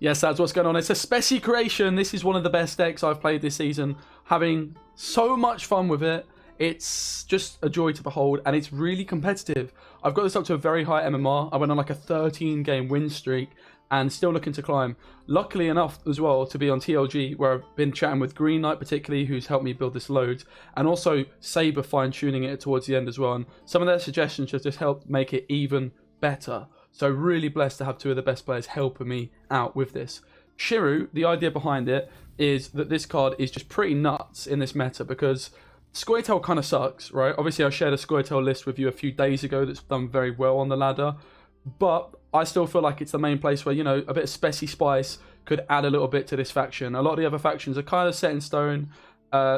Yes, that's what's going on. It's a Speci creation. This is one of the best decks I've played this season. Having so much fun with it. It's just a joy to behold, and it's really competitive. I've got this up to a very high MMR. I went on like a 13-game win streak and still looking to climb. Luckily enough as well to be on TLG, where I've been chatting with Green Knight particularly, who's helped me build this loads, and also Saber fine-tuning it towards the end as well. And some of their suggestions just helped make it even better. So really blessed to have two of the best players helping me out with this. Shiru, the idea behind it is that this card is just pretty nuts in this meta because Scoia'Tael kind of sucks, right? Obviously, I shared a Scoia'Tael list with you a few days ago that's done very well on the ladder, but I still feel like it's the main place where, you know, a bit of Speci Spice could add a little bit to this faction. A lot of the other factions are kind of set in stone.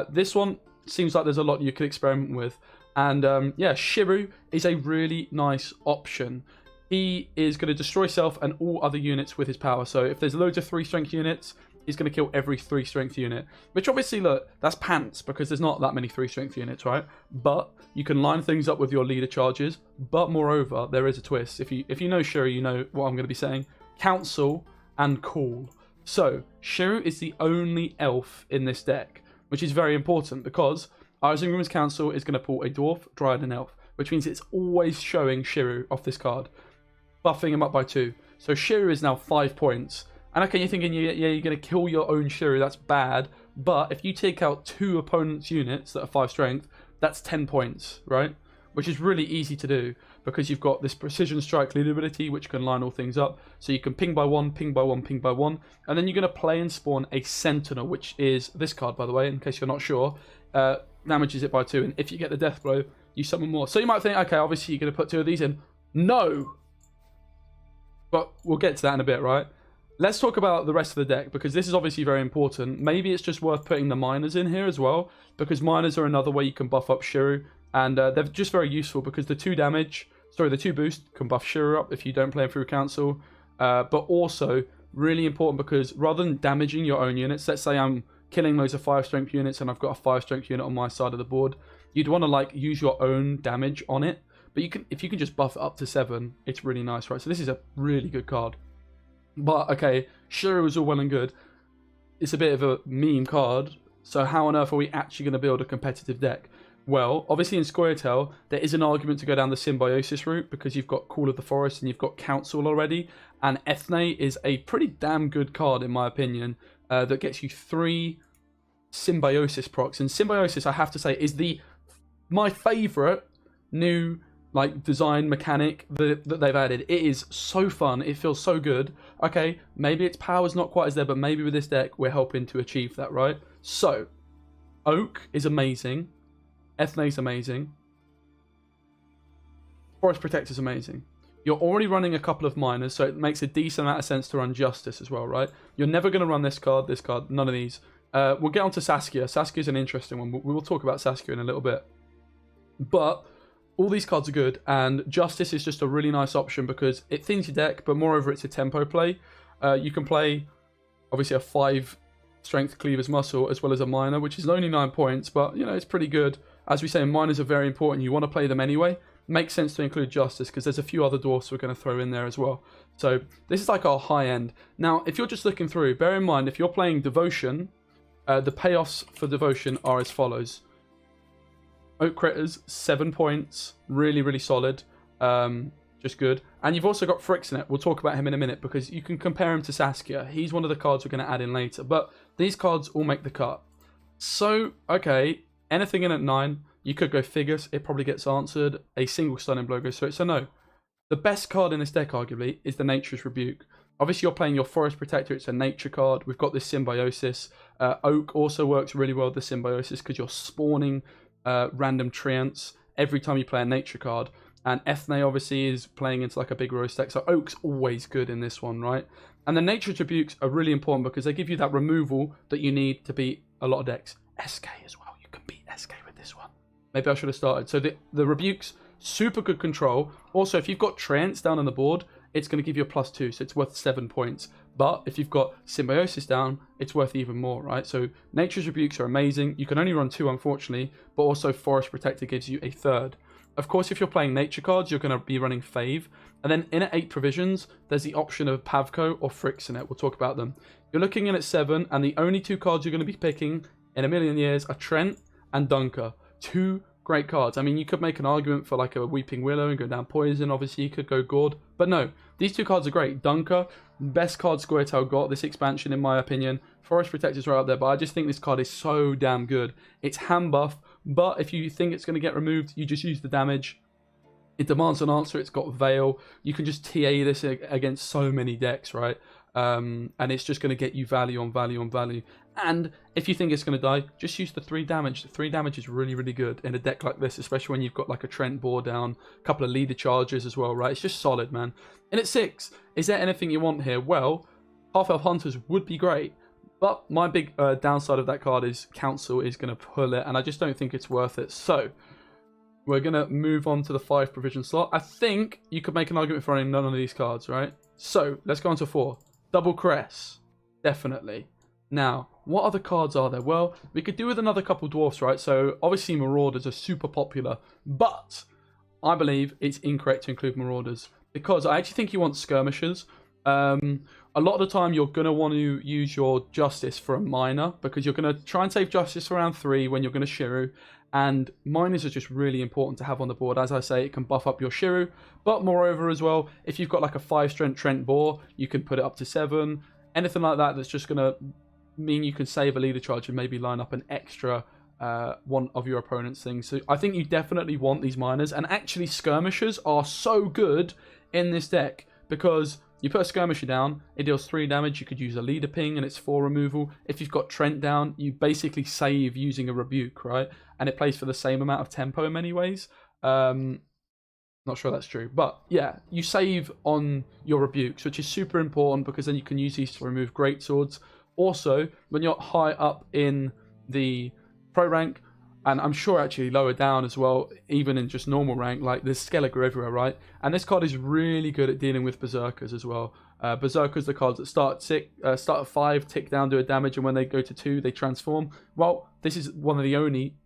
This one seems like there's a lot you could experiment with. And yeah, Shiru is a really nice option. He is going to destroy self and all other units with his power. So if there's loads of 3 strength units, he's going to kill every 3 strength unit. Which obviously, look, that's pants because there's not that many 3 strength units, right? But you can line things up with your leader charges. But moreover, there is a twist. If you know Shiru, you know what I'm going to be saying. Council and Call. So Shiru is the only elf in this deck, which is very important because Isengrim's Council is going to pull a dwarf, dryad, and elf, which means it's always showing Shiru off this card, buffing him up by 2. So Shiru is now 5 points. And okay, you're thinking, yeah, you're going to kill your own Shiru, that's bad. But if you take out 2 opponents' units that are 5 strength, that's 10 points, right? Which is really easy to do because you've got this precision strike lead ability, which can line all things up. So you can ping by 1, ping by 1, ping by 1. And then you're going to play and spawn a Sentinel, which is this card, by the way, in case you're not sure. Damages it by 2. And if you get the death blow, you summon more. So you might think, okay, obviously you're going to put 2 of these in. No! But we'll get to that in a bit, right? Let's talk about the rest of the deck because this is obviously very important. Maybe it's just worth putting the miners in here as well because miners are another way you can buff up Shiru, and they're just very useful because the 2 boost can buff Shiru up if you don't play him through Council, but also really important because rather than damaging your own units, let's say I'm killing loads of 5 strength units and I've got a 5 strength unit on my side of the board, you'd want to like use your own damage on it, but if you can just buff it up to 7, it's really nice, right? So this is a really good card. But, okay, Shiru is all well and good. It's a bit of a meme card. So how on earth are we actually going to build a competitive deck? Well, obviously in Scoia'Tael, there is an argument to go down the Symbiosis route because you've got Call of the Forest and you've got Council already. And Ethne is a pretty damn good card, in my opinion, that gets you 3 Symbiosis procs. And Symbiosis, I have to say, is my favourite new design mechanic that they've added. It is so fun. It feels so good. Okay, maybe its power's not quite as there, but maybe with this deck, we're helping to achieve that, right? So, Oak is amazing. Ethne's amazing. Forest Protector's amazing. You're already running a couple of miners, so it makes a decent amount of sense to run Justice as well, right? You're never going to run this card, none of these. We'll get on to Saskia. Saskia's an interesting one. We will talk about Saskia in a little bit. But all these cards are good, and Justice is just a really nice option because it thins your deck, but moreover, it's a tempo play. You can play, obviously, a 5 strength Cleaver's Muscle as well as a Miner, which is only 9 points, but, you know, it's pretty good. As we say, Miners are very important. You want to play them anyway. Makes sense to include Justice because there's a few other dwarfs we're going to throw in there as well. So this is like our high end. Now, if you're just looking through, bear in mind, if you're playing Devotion, the payoffs for Devotion are as follows. Oak Critters, 7 points. Really, really solid. Just good. And you've also got Frixnet. We'll talk about him in a minute because you can compare him to Saskia. He's one of the cards we're going to add in later. But these cards all make the cut. So, okay, anything in at 9. You could go Figures. It probably gets answered. A single stunning blow goes through it. So no. The best card in this deck, arguably, is the Nature's Rebuke. Obviously, you're playing your Forest Protector. It's a nature card. We've got this Symbiosis. Oak also works really well with the Symbiosis because you're spawning random treants every time you play a nature card, and Ethne obviously is playing into like a big roast deck, so Oak's always good in this one, right? And the Nature's Rebukes are really important because they give you that removal that you need to beat a lot of decks. SK as well, you can beat SK with this one. Maybe I should have started. So the Rebukes, super good control. Also, if you've got treants down on the board, it's going to give you a +2, so it's worth 7 points. But if you've got Symbiosis down, it's worth even more, right? So Nature's Rebukes are amazing. You can only run 2, unfortunately, but also Forest Protector gives you a 3rd. Of course, if you're playing nature cards, you're going to be running Fave. And then in at 8 provisions, there's the option of Pavko or Frixenet. We'll talk about them. You're looking in at 7, and the only 2 cards you're going to be picking in a million years are Trent and Dunker. 2 great cards. I mean, you could make an argument for like a Weeping Willow and go down Poison. Obviously, you could go Gord. But no, these 2 cards are great. Dunker, best card Scoia'Tael got this expansion, in my opinion. Forest Protector's right up there, but I just think this card is so damn good. It's hand buff, but if you think it's going to get removed, you just use the damage. It demands an answer. It's got Veil. You can just TA this against so many decks, right? And it's just going to get you value on value on value. And if you think it's going to die, just use the 3 damage. The 3 damage is really, really good in a deck like this, especially when you've got like a Trent Boar down, a couple of leader charges as well, right? It's just solid, man. And at 6, is there anything you want here? Well, Half-Elf Hunters would be great. But my big downside of that card is Council is going to pull it, and I just don't think it's worth it. So, we're going to move on to the 5 provision slot. I think you could make an argument for running none of these cards, right? So, let's go on to 4. Double Cress. Definitely. Now, what other cards are there? Well, we could do with another couple Dwarfs, right? So, obviously Marauders are super popular, but I believe it's incorrect to include Marauders because I actually think you want Skirmishers. A lot of the time you're going to want to use your Justice for a Miner because you're going to try and save Justice for round 3 when you're going to Shiru, and Miners are just really important to have on the board. As I say, it can buff up your Shiru, but moreover as well, if you've got like a 5 strength Trent Boar, you can put it up to 7. Anything like that that's just going to mean you can save a leader charge and maybe line up an extra one of your opponent's things. So I think you definitely want these Miners, and actually Skirmishers are so good in this deck because you put a Skirmisher down, it deals 3 damage. You could use a leader ping and it's 4 removal. If you've got Trent down, you basically save using a Rebuke, right? And it plays for the same amount of tempo in many ways. Not sure that's true. But yeah, you save on your Rebukes, which is super important because then you can use these to remove Greatswords. Also, when you're high up in the pro rank, and I'm sure actually lower down as well, even in just normal rank, like there's Skelliger everywhere, right? And this card is really good at dealing with Berserkers as well. Berserkers, the cards that start at 5, tick down, do a damage, and when they go to 2, they transform. Well, this is one of the only,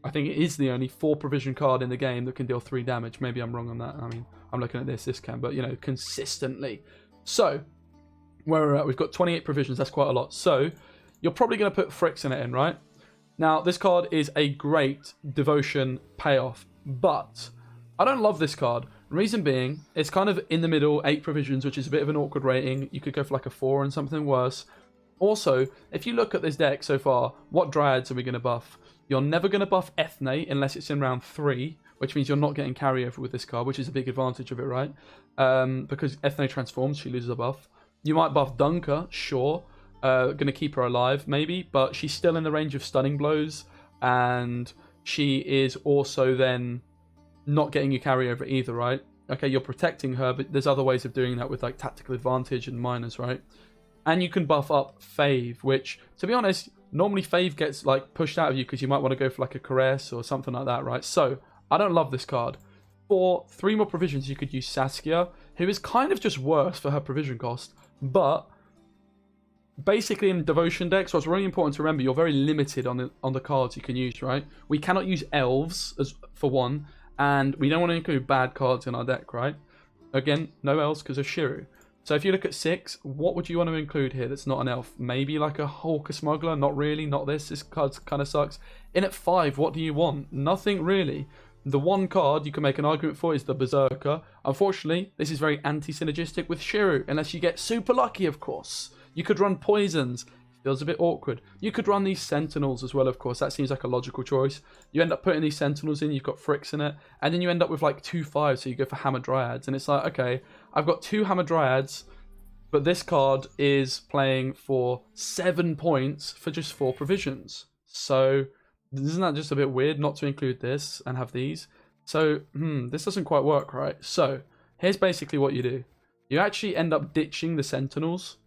I think it is the only 4 provision card in the game that can deal 3 damage. Maybe I'm wrong on that. I mean, I'm looking at this can, but you know, consistently. So, where we're at, we've got 28 provisions, that's quite a lot. So, you're probably going to put Frixenet in, right? Now, this card is a great devotion payoff, but I don't love this card. Reason being, it's kind of in the middle, 8 provisions, which is a bit of an awkward rating. You could go for like a 4 and something worse. Also, if you look at this deck so far, what Dryads are we going to buff? You're never going to buff Ethne unless it's in round 3, which means you're not getting carryover with this card, which is a big advantage of it, right? Because Ethne transforms, she loses a buff. You might buff Dunker, sure. Going to keep her alive, maybe, but she's still in the range of stunning blows, and she is also then not getting you carryover either, right? Okay, you're protecting her, but there's other ways of doing that with like tactical advantage and minors, right? And you can buff up Fave, which, to be honest, normally Fave gets like pushed out of you because you might want to go for like a Caress or something like that, right? So, I don't love this card. For 3 more provisions, you could use Saskia, who is kind of just worse for her provision cost, but basically in devotion decks, what's really important to remember, you're very limited on the cards you can use, right? We cannot use elves as for one, and we don't want to include bad cards in our deck, right? Again, no elves because of Shiru. So if you look at 6, what would you want to include here that's not an elf? Maybe like a Hawker Smuggler? Not really, not this. This card kind of sucks. In at 5, what do you want? Nothing really. The one card you can make an argument for is the Berserker. Unfortunately, this is very anti-synergistic with Shiru, unless you get super lucky, of course. You could run Poisons. Feels a bit awkward. You could run these Sentinels as well, of course. That seems like a logical choice. You end up putting these Sentinels in, you've got Fricks in it, and then you end up with like 2/5, so you go for Hammer Dryads. And it's like, okay, I've got 2 Hammer Dryads, but this card is playing for 7 points for just 4 provisions. So, isn't that just a bit weird not to include this and have these? So, this doesn't quite work, right? So, here's basically what you do. You actually end up ditching the Sentinels,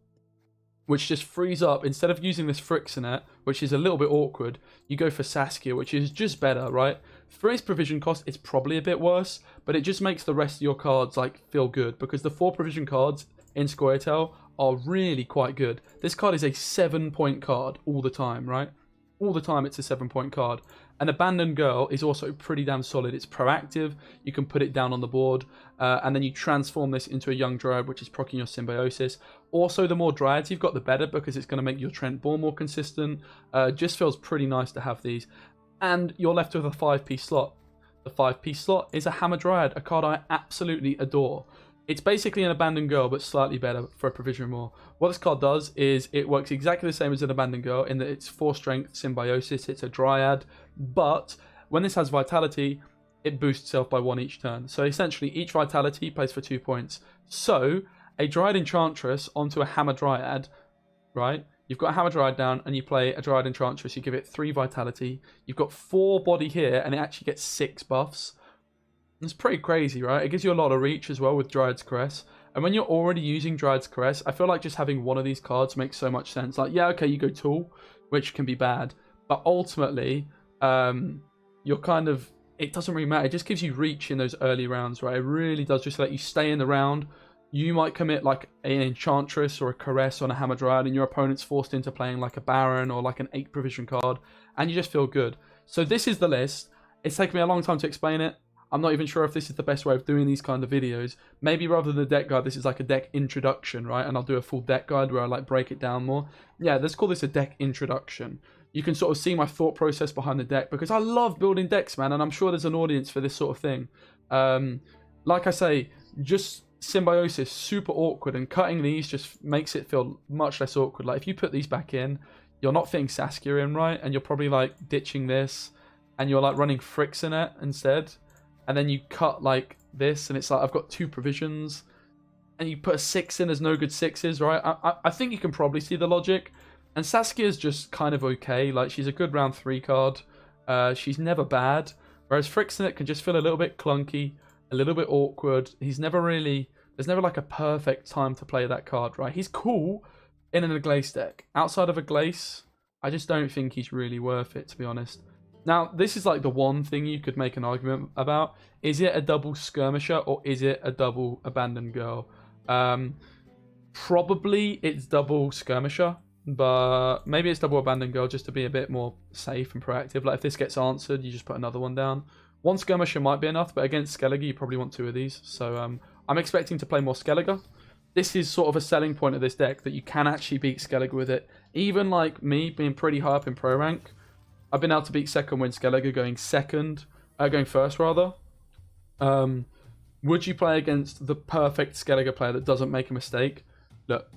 which just frees up, instead of using this Frixenet, which is a little bit awkward, you go for Saskia, which is just better, right? For its provision cost, it's probably a bit worse, but it just makes the rest of your cards like feel good, because the 4 provision cards in Scoia'Tael are really quite good. This card is a 7-point card all the time, right? all the time it's a 7-point card. An Abandoned Girl is also pretty damn solid. It's proactive. You can put it down on the board, and then you transform this into a Young Dryad, which is proccing your Symbiosis. Also, the more Dryads you've got, the better, because it's going to make your Trent Ball more consistent. Just feels pretty nice to have these. And you're left with a 5-piece slot. The 5-piece slot is a Hammer Dryad, a card I absolutely adore. It's basically an Abandoned Girl, but slightly better for a Provision More. What this card does is it works exactly the same as an Abandoned Girl in that it's 4 strength Symbiosis, it's a Dryad, but when this has Vitality, it boosts itself by 1 each turn. So essentially, each Vitality plays for 2 points. So, a Dryad Enchantress onto a Hammer Dryad, right? You've got a Hammer Dryad down, and you play a Dryad Enchantress, you give it 3 Vitality. You've got 4 body here, and it actually gets 6 buffs. It's pretty crazy, right? It gives you a lot of reach as well with Dryad's Caress. And when you're already using Dryad's Caress, I feel like just having one of these cards makes so much sense. Like, yeah, okay, you go Tool, which can be bad. But ultimately, you're kind of... It doesn't really matter. It just gives you reach in those early rounds, right? It really does just let you stay in the round. You might commit like an Enchantress or a Caress on a Hammer Dryad, and your opponent's forced into playing like a Baron or like an 8 provision card, and you just feel good. So this is the list. It's taken me a long time to explain it. I'm not even sure if this is the best way of doing these kind of videos. Maybe rather than a deck guide, this is like a deck introduction, right? And I'll do a full deck guide where I like break it down more. Yeah, let's call this a deck introduction. You can sort of see my thought process behind the deck, because I love building decks, man, and I'm sure there's an audience for this sort of thing. Like I say, just Symbiosis, super awkward, and cutting these just makes it feel much less awkward. Like, if you put these back in, you're not fitting Saskia in, right? And you're probably like ditching this, and you're like running Frixenet instead. And then you cut like this, and it's like, I've got 2 provisions, and you put a 6 in, there's no good 6s, right? I think you can probably see the logic. And Saskia's just kind of okay. Like, she's a good round 3 card. She's never bad. Whereas Frixenet can just feel a little bit clunky, a little bit awkward. There's never like a perfect time to play that card, right? He's cool in an Aglace deck. Outside of Aglace, I just don't think he's really worth it, to be honest. Now, this is like the one thing you could make an argument about. Is it a double Skirmisher, or is it a double Abandoned Girl? Probably it's double Skirmisher, but maybe it's double Abandoned Girl just to be a bit more safe and proactive. Like, if this gets answered, you just put another one down. 1 Skirmisher might be enough, but against Skellige, you probably want 2 of these. So I'm expecting to play more Skellige. This is sort of a selling point of this deck, that you can actually beat Skellige with it. Even like me, being pretty high up in Pro Rank, I've been able to beat second win Skellige going first rather. Would you play against the perfect Skellige player that doesn't make a mistake? Look,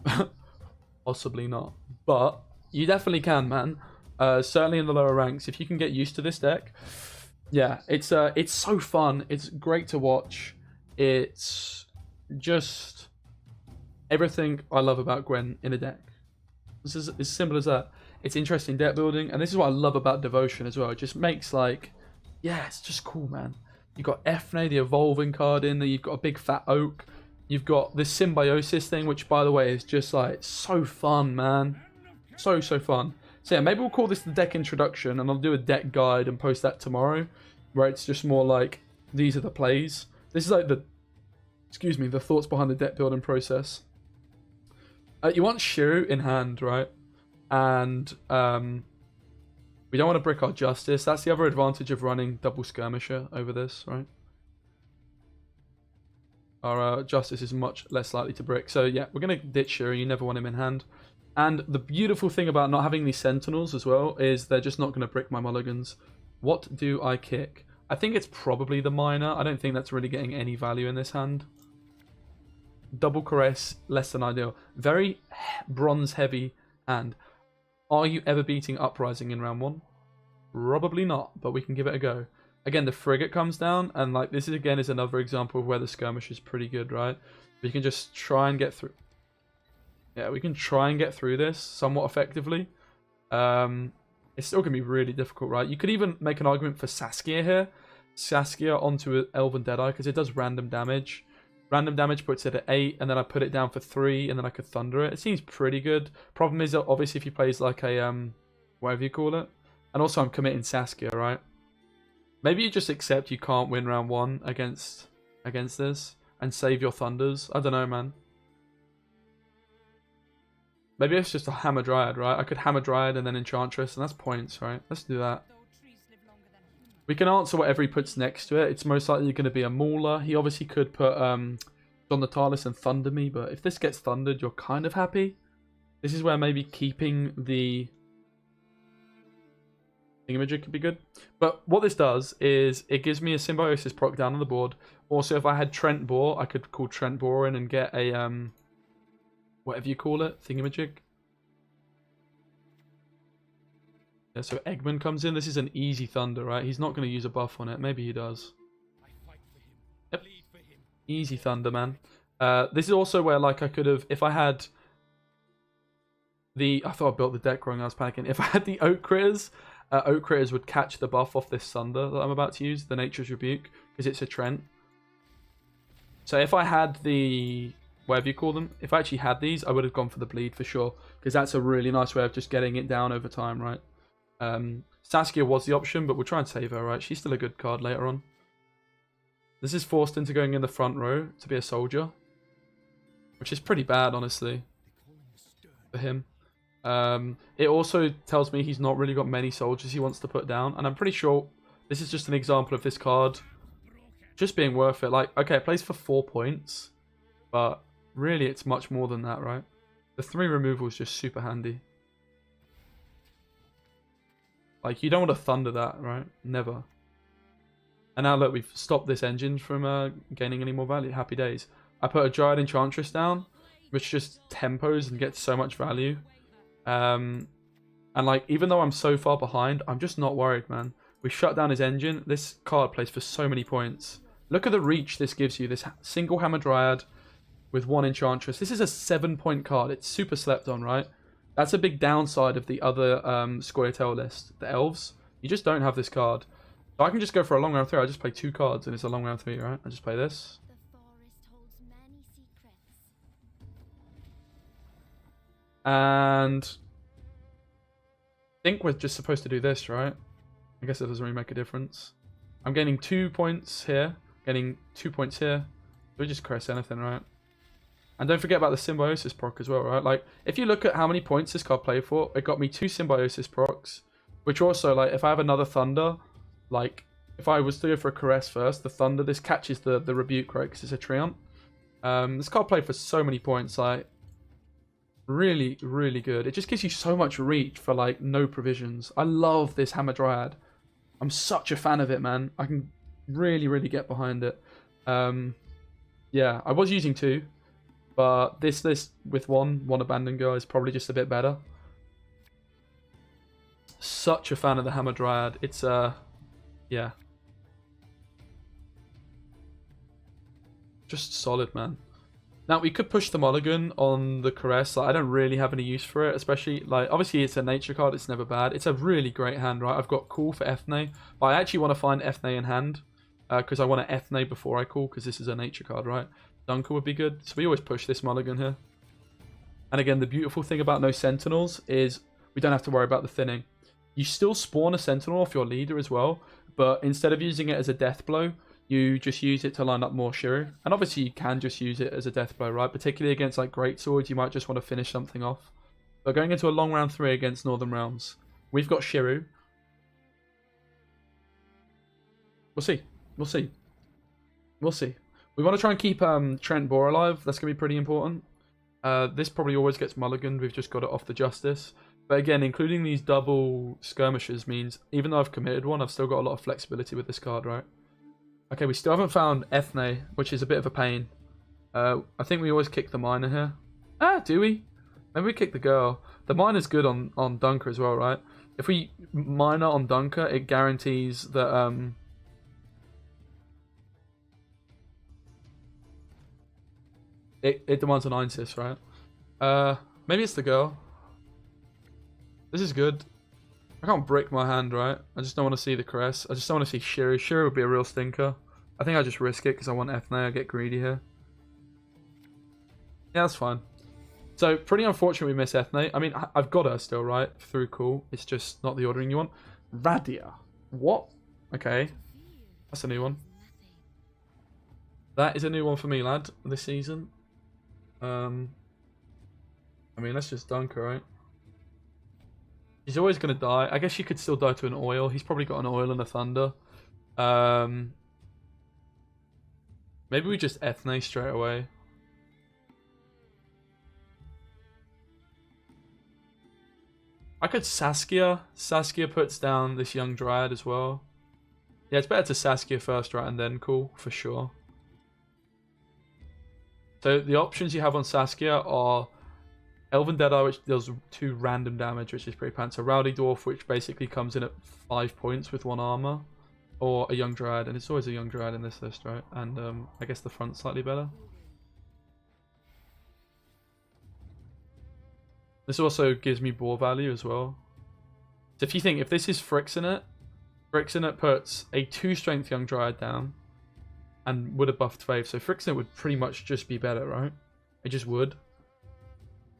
possibly not. But you definitely can, man. Certainly in the lower ranks, if you can get used to this deck. Yeah, it's so fun. It's great to watch. It's just everything I love about Gwen in a deck. This is as simple as that. It's interesting deck building, and this is what I love about Devotion as well. It just makes like, yeah, it's just cool, man. You've got Efne, the evolving card in there. You've got a big fat oak. You've got this Symbiosis thing, which, by the way, is just like so fun, man. So fun. So yeah, maybe we'll call this the deck introduction, and I'll do a deck guide and post that tomorrow, where it's just more like, these are the plays. This is like the thoughts behind the deck building process. You want Shiru in hand, right? And we don't want to brick our Justice. That's the other advantage of running double Skirmisher over this, right? Our Justice is much less likely to brick. So yeah, we're going to ditch Shiru. You never want him in hand. And the beautiful thing about not having these Sentinels as well is they're just not going to brick my mulligans. What do I kick? I think it's probably the Miner. I don't think that's really getting any value in this hand. Double Caress, less than ideal. Very bronze heavy hand. Are you ever beating Uprising in round 1? Probably not, but we can give it a go. Again, the Frigate comes down, and like this is again is another example of where the Skirmish is pretty good, right? We can just try and get through. Yeah, we can try and get through this somewhat effectively. It's still going to be really difficult, right? You could even make an argument for Saskia here. Saskia onto Elven Deadeye, because it does random damage. Random damage puts it at 8, and then I put it down for 3, and then I could Thunder it. It seems pretty good. Problem is, obviously, if he plays like a, whatever you call it. And also, I'm committing Saskia, right? Maybe you just accept you can't win round 1 against this, and save your Thunders. I don't know, man. Maybe it's just a Hammer Dryad, right? I could Hammer Dryad and then Enchantress, and that's points, right? Let's do that. We can answer whatever he puts next to it. It's most likely going to be a Mauler. He obviously could put Don Natalis and Thunder me, but if this gets Thundered, you're kind of happy. This is where maybe keeping the Thingamajig could be good. But what this does is it gives me a Symbiosis proc down on the board. Also, if I had Trent Boar, I could call Trent Boar in and get a whatever you call it, Thingamajig. Yeah, so Eggman comes in. This is an easy Thunder, right? He's not going to use a buff on it. Maybe he does. Yep. Easy Thunder, man. This is also where, like, I could have, if I had the, I thought I built the deck wrong, I was panicking. If I had the Oak Critters would catch the buff off this Thunder that I'm about to use, the Nature's Rebuke, because it's a Trent. So if I had the, whatever you call them, if I actually had these, I would have gone for the Bleed for sure, because that's a really nice way of just getting it down over time, right? Saskia was the option, but we'll try and save her, right? She's still a good card later on. This is forced into going in the front row to be a soldier, which is pretty bad, honestly, for him. It also tells me he's not really got many soldiers he wants to put down, and I'm pretty sure this is just an example of this card just being worth it. Like, okay, it plays for 4 points, but really it's much more than that, right? The 3 removal is just super handy. Like, you don't want to Thunder that, right? Never. And now look, we've stopped this engine from gaining any more value. Happy days. I put a Dryad Enchantress down, which just tempos and gets so much value. And like, even though I'm so far behind, I'm just not worried, man. We shut down his engine. This card plays for so many points. Look at the reach this gives you. This single Hammer Dryad with 1 Enchantress. This is a 7-point card. It's super slept on, right? That's a big downside of the other Scoia'Tael list. The Elves. You just don't have this card. So I can just go for a long round 3. I just play 2 cards and it's a long round 3, right? I just play this. And I think we're just supposed to do this, right? I guess it doesn't really make a difference. I'm getting 2 points here, getting 2 points here. We just caress anything, right? And don't forget about the Symbiosis proc as well, right? Like, if you look at how many points this card played for, it got me 2 Symbiosis procs, which also, like, if I have another Thunder, like, if I was to go for a Caress first, the Thunder, this catches the Rebuke, right? Because it's a Treant. This card played for so many points, like, really, really good. It just gives you so much reach for, like, no provisions. I love this Hammer Dryad. I'm such a fan of it, man. I can really, really get behind it. Yeah, I was using 2. But this list with one Abandoned Girl is probably just a bit better. Such a fan of the Hammer Dryad. It's, yeah. Just solid, man. Now, we could push the Mulligan on the Caress. Like, I don't really have any use for it, especially, like, obviously it's a nature card. It's never bad. It's a really great hand, right? I've got Call for Ethne, but I actually want to find Ethne in hand because I want to Ethne before I call because this is a nature card, right? Dunker would be good. So we always push this Mulligan here. And again, the beautiful thing about no Sentinels is we don't have to worry about the thinning. You still spawn a Sentinel off your leader as well, but instead of using it as a death blow, you just use it to line up more Shiru. And obviously you can just use it as a death blow, right? Particularly against like great swords, you might just want to finish something off. But going into a long round 3 against Northern Realms, we've got Shiru. We'll see. We'll see. We'll see. We want to try and keep Trent Boar alive. That's going to be pretty important. This probably always gets mulliganed. We've just got it off the Justice. But again, including these double skirmishes means, even though I've committed one, I've still got a lot of flexibility with this card, right? Okay, we still haven't found Ethne, which is a bit of a pain. I think we always kick the Miner here. Ah, do we? Maybe we kick the girl. The Miner's good on Dunker as well, right? If we Miner on Dunker, it guarantees that... It demands an 9-6, right? Maybe it's the girl. This is good. I can't break my hand, right? I just don't want to see the Caress. I just don't want to see Shiru. Shiru would be a real stinker. I think I just risk it because I want Ethne. I get greedy here. Yeah, that's fine. So, pretty unfortunate we miss Ethne. I mean, I've got her still, right? Through cool. It's just not the ordering you want. Radia. What? Okay. That's a new one. That is a new one for me, lad, this season. I mean, let's just dunk her, right? He's always going to die. I guess you could still die to an oil. He's probably got an oil and a thunder. Maybe we just Ethne straight away. I could Saskia. Saskia puts down this young dryad as well. Yeah, it's better to Saskia first, right, and then cool, for sure. So the options you have on Saskia are Elven Deadeye, which deals 2 random damage, which is pretty pants. A Rowdy Dwarf, which basically comes in at 5 points with 1 armor. Or a Young Dryad, and it's always a Young Dryad in this list, right? And I guess the front's slightly better. This also gives me bore value as well. So if you think, if this is Frixenet puts a 2 strength Young Dryad down and would have buffed Faith. So Frixenet would pretty much just be better, right? It just would.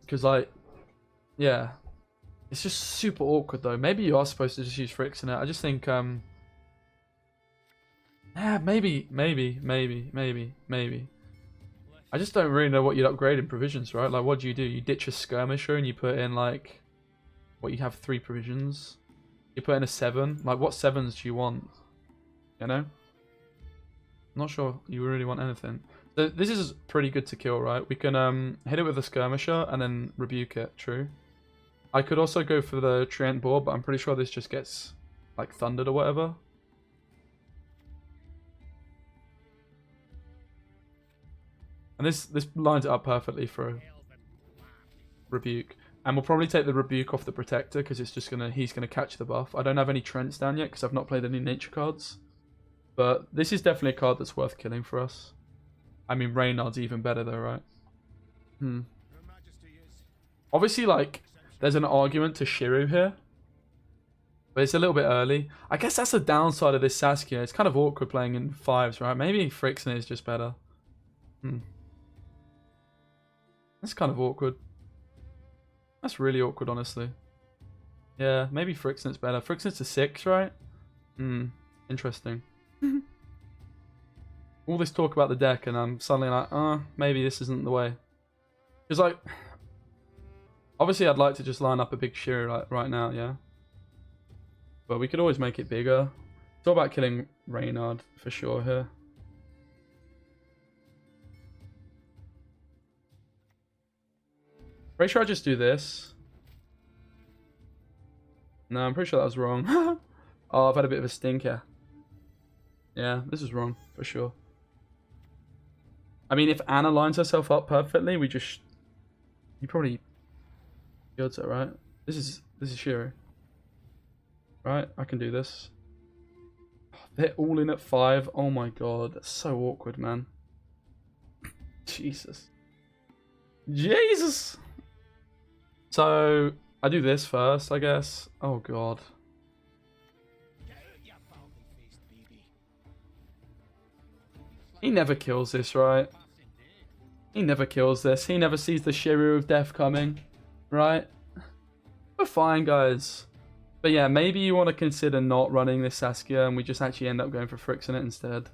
Because, like, yeah. It's just super awkward, though. Maybe you are supposed to just use Frixenet. I just think, yeah, maybe. I just don't really know what you'd upgrade in provisions, right? Like, what do? You ditch a skirmisher and you put in, like, what, you have 3 provisions? You put in a 7? Like, what 7s do you want? You know? I'm not sure you really want anything. So this is pretty good to kill, right? We can hit it with a skirmisher and then rebuke it, true. I could also go for the Treant Boar, but I'm pretty sure this just gets, like, thundered or whatever. And this lines it up perfectly for a rebuke. And we'll probably take the rebuke off the protector because it's just he's gonna catch the buff. I don't have any Trents down yet because I've not played any nature cards. But this is definitely a card that's worth killing for us. I mean, Reynard's even better though, right? Obviously, like, there's an argument to Shiru here. But it's a little bit early. I guess that's the downside of this Saskia. It's kind of awkward playing in 5s, right? Maybe Frixenet is just better. That's kind of awkward. That's really awkward, honestly. Yeah, maybe Frixenet's better. Frixenet's a 6, right? Interesting. All this talk about the deck, and I'm suddenly like, maybe this isn't the way. Because, like, obviously I'd like to just line up a big Shiru like right now, yeah? But we could always make it bigger. It's all about killing Reynard, for sure, here. Pretty sure I just do this. No, I'm pretty sure that was wrong. Oh, I've had a bit of a stinker. Yeah, this is wrong, for sure. I mean, if Anna lines herself up perfectly, we just... You probably... Shields it, right? This is Shiru. Right, I can do this. They're all in at 5. Oh my god, that's so awkward, man. Jesus. Jesus! So, I do this first, I guess. Oh god. He never kills this, right? He never kills this. He never sees the Shiru of death coming, right? We're fine, guys. But yeah, maybe you want to consider not running this Saskia and we just actually end up going for Frixenet instead.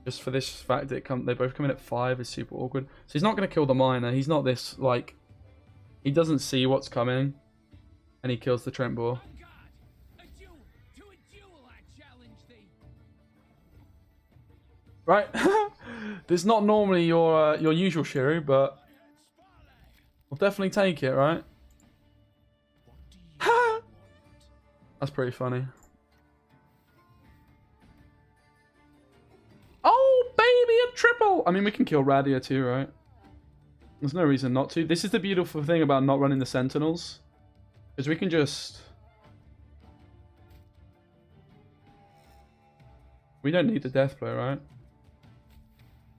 Just for this fact that they both come in at 5 is super awkward. So he's not going to kill the miner. He's not this, like... He doesn't see what's coming. And he kills the Treant Boar. Right? This is not normally your usual Shiru, but... We'll definitely take it, right? That's pretty funny. Oh, baby, a triple! I mean, we can kill Radia too, right? There's no reason not to. This is the beautiful thing about not running the Sentinels. Is we can just... We don't need the death blow, right?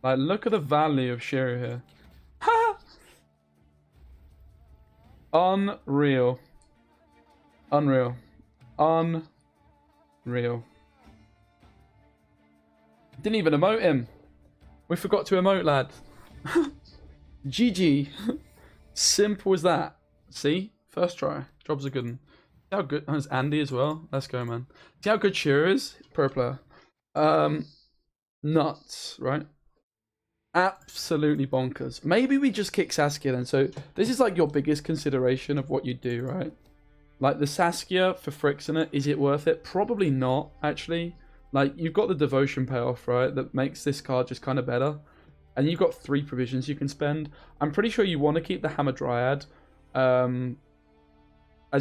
Like, look at the value of Shiru here. Ha! Unreal. Unreal. Unreal. Didn't even emote him. We forgot to emote, lad. GG. Simple as that. See? First try. Job's a good one. See how good... Oh, it's Andy as well. Let's go, man. See how good Shiru is? Pro player. Nuts, right? Absolutely bonkers. Maybe we just kick Saskia then. So this is like your biggest consideration of what you do, right? Like the Saskia for Frixenet, is it worth it? Probably not, actually. Like you've got the devotion payoff, right? That makes this card just kind of better. And you've got 3 provisions you can spend. I'm pretty sure you want to keep the Hammer Dryad. As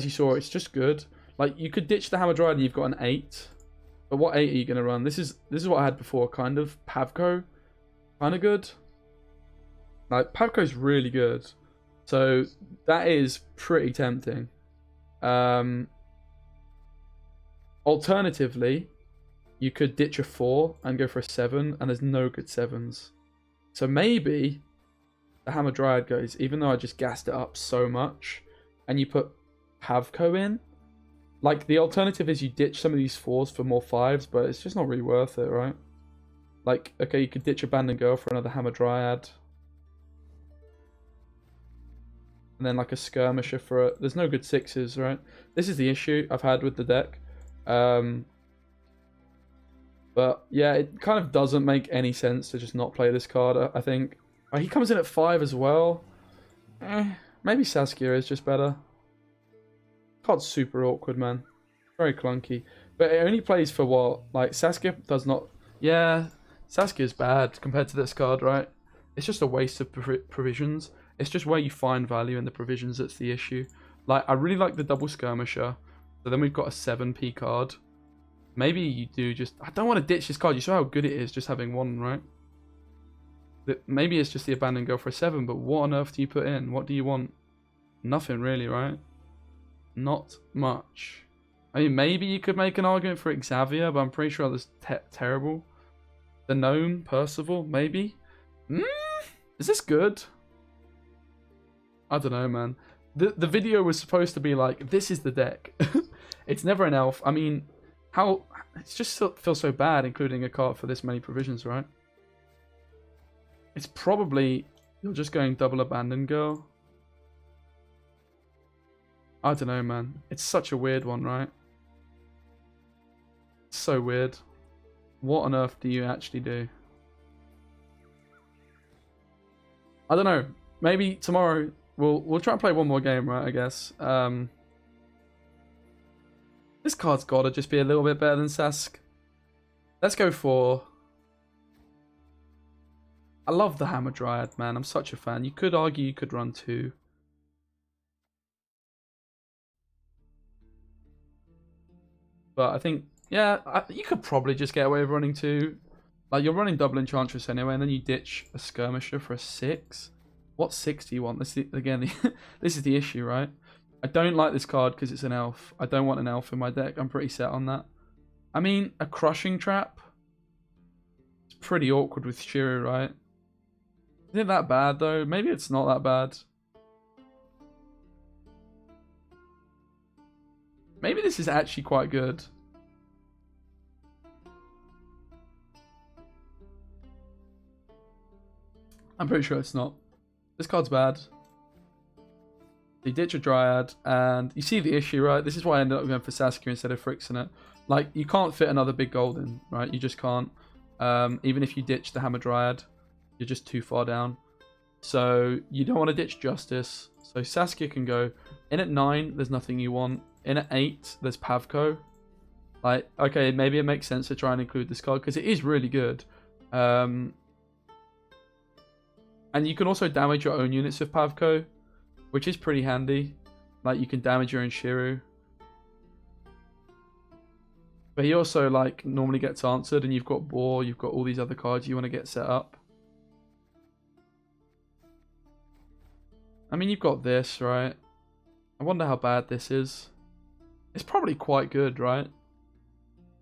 you saw, it's just good. Like you could ditch the Hammer Dryad and you've got an 8. But what 8 are you going to run? This is what I had before, kind of. Pavko. Kind of good. Like Pavko's really good, so that is pretty tempting. Alternatively, you could ditch a 4 and go for a 7, and there's no good 7s. So maybe the Hammer Dryad goes, even though I just gassed it up so much, and you put Pavko in. Like the alternative is you ditch some of these 4s for more 5s, but it's just not really worth it, right? Like, okay, you could ditch Abandoned Girl for another Hammer Dryad. And then like a Skirmisher for it. There's no good 6s, right? This is the issue I've had with the deck. But yeah, it kind of doesn't make any sense to just not play this card, I think. He comes in at 5 as well. Maybe Saskia is just better. Card's super awkward, man. Very clunky. But it only plays for what? Like, Saskia does not... Yeah... Saskia's bad compared to this card, right? It's just a waste of provisions. It's just where you find value in the provisions that's the issue. Like, I really like the double Skirmisher. So then we've got a 7p card. Maybe you do just... I don't want to ditch this card. You saw how good it is just having 1, right? Maybe it's just the Abandoned Girl for a 7, but what on earth do you put in? What do you want? Nothing really, right? Not much. I mean, maybe you could make an argument for Xavier, but I'm pretty sure that's terrible. The Gnome, Percival, maybe? Is this good? I don't know, man. The video was supposed to be like, this is the deck. It's never an elf. I mean, how... It just feels so bad including a card for this many provisions, right? It's probably... You're just going double Abandoned Girl. I don't know, man. It's such a weird one, right? It's so weird. What on earth do you actually do? I don't know. Maybe tomorrow we'll try and play one more game, right? I guess. This card's gotta just be a little bit better than Sask. Let's go for... I love the Hammer Dryad, man. I'm such a fan. You could argue you could run 2. But I think... Yeah, you could probably just get away with running 2. Like, you're running double Enchantress anyway, and then you ditch a Skirmisher for a 6. What 6 do you want? This is, again, this is the issue, right? I don't like this card because it's an elf. I don't want an elf in my deck. I'm pretty set on that. I mean, a Crushing Trap. It's pretty awkward with Shiru, right? Isn't it that bad, though? Maybe it's not that bad. Maybe this is actually quite good. I'm pretty sure it's not. This card's bad. You ditch a Dryad, and you see the issue, right? This is why I ended up going for Saskia instead of Frixenet. Like, you can't fit another big gold in, right? You just can't. Even if you ditch the Hammer Dryad, you're just too far down. So, you don't want to ditch Justice. So, Saskia can go. In at 9, there's nothing you want. In at 8, there's Pavko. Like, okay, maybe it makes sense to try and include this card, because it is really good. And you can also damage your own units with Pavko, which is pretty handy. Like, you can damage your own Shiru. But he also, like, normally gets answered, and you've got Boar, you've got all these other cards you want to get set up. I mean, you've got this, right? I wonder how bad this is. It's probably quite good, right?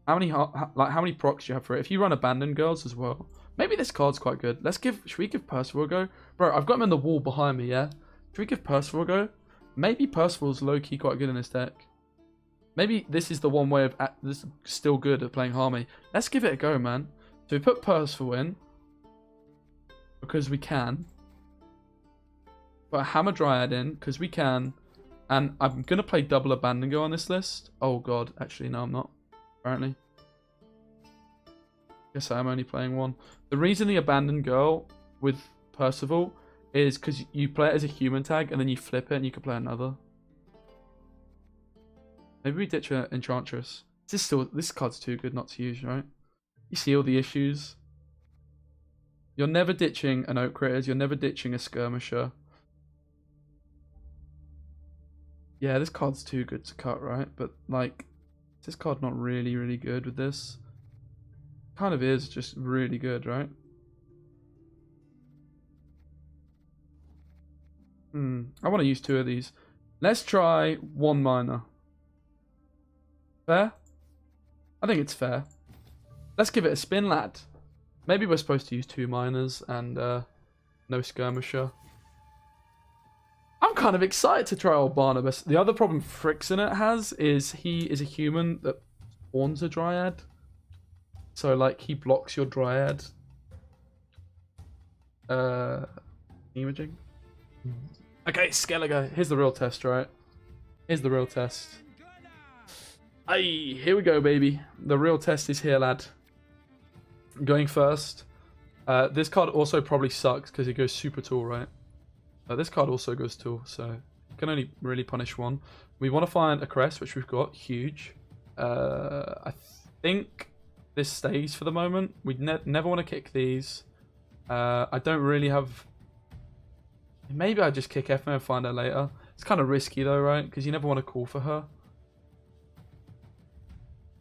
How many procs do you have for it? If you run Abandoned Girls as well. Maybe this card's quite good. Should we give Percival a go? Bro, I've got him in the wall behind me, yeah? Should we give Percival a go? Maybe Percival's low-key quite good in this deck. Maybe this is the one way of... This is still good at playing Harmony. Let's give it a go, man. So we put Percival in. Because we can. Put a Hammer Dryad in. Because we can. And I'm going to play double Abandon Girl on this list. Oh, God. Actually, no, I'm not. Apparently. Guess I'm only playing 1. The reason the Abandoned Girl with Percival is because you play it as a human tag and then you flip it and you can play another. Maybe we ditch an Enchantress. This card's too good not to use, right? You see all the issues. You're never ditching an Oak Critters. You're never ditching a Skirmisher. Yeah, this card's too good to cut, right? But, like, is this card not really, really good with this? Kind of is just really good, right? I want to use 2 of these. Let's try 1 minor. Fair? I think it's fair. Let's give it a spin, lad. Maybe we're supposed to use 2 minors and no Skirmisher. I'm kind of excited to try old Barnabas. The other problem Frixenet has is he is a human that spawns a Dryad. So, like, he blocks your Dryad. Imaging. Okay, Skellige. Here's the real test, right? Here's the real test. Aye, here we go, baby. The real test is here, lad. Going first. This card also probably sucks because it goes super tall, right? This card also goes tall, so you can only really punish one. We want to find a crest, which we've got. Huge. I think this stays for the moment. We never want to kick these. I don't really have... Maybe I just kick Ethne and find her later. It's kind of risky though, right? Because you never want to call for her.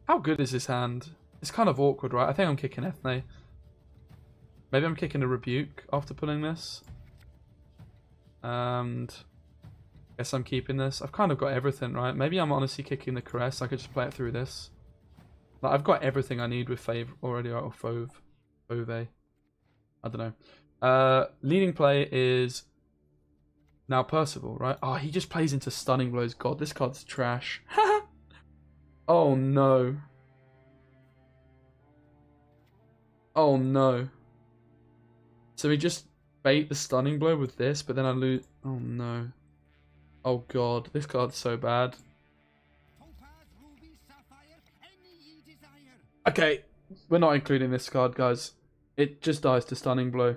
How good is this hand? It's kind of awkward, right? I think I'm kicking Ethne. Maybe I'm kicking a Rebuke after pulling this. And I guess I'm keeping this. I've kind of got everything, right? Maybe I'm honestly kicking the Caress. I could just play it through this. Like, I've got everything I need with Fave already, or Fove. I don't know. Leading play is now Percival, right? Oh, he just plays into Stunning Blows. God, this card's trash. Oh, no. Oh, no. So we just bait the Stunning Blow with this, but then I lose... Oh, no. Oh, God. This card's so bad. Okay. We're not including this card, guys. It just dies to Stunning Blow.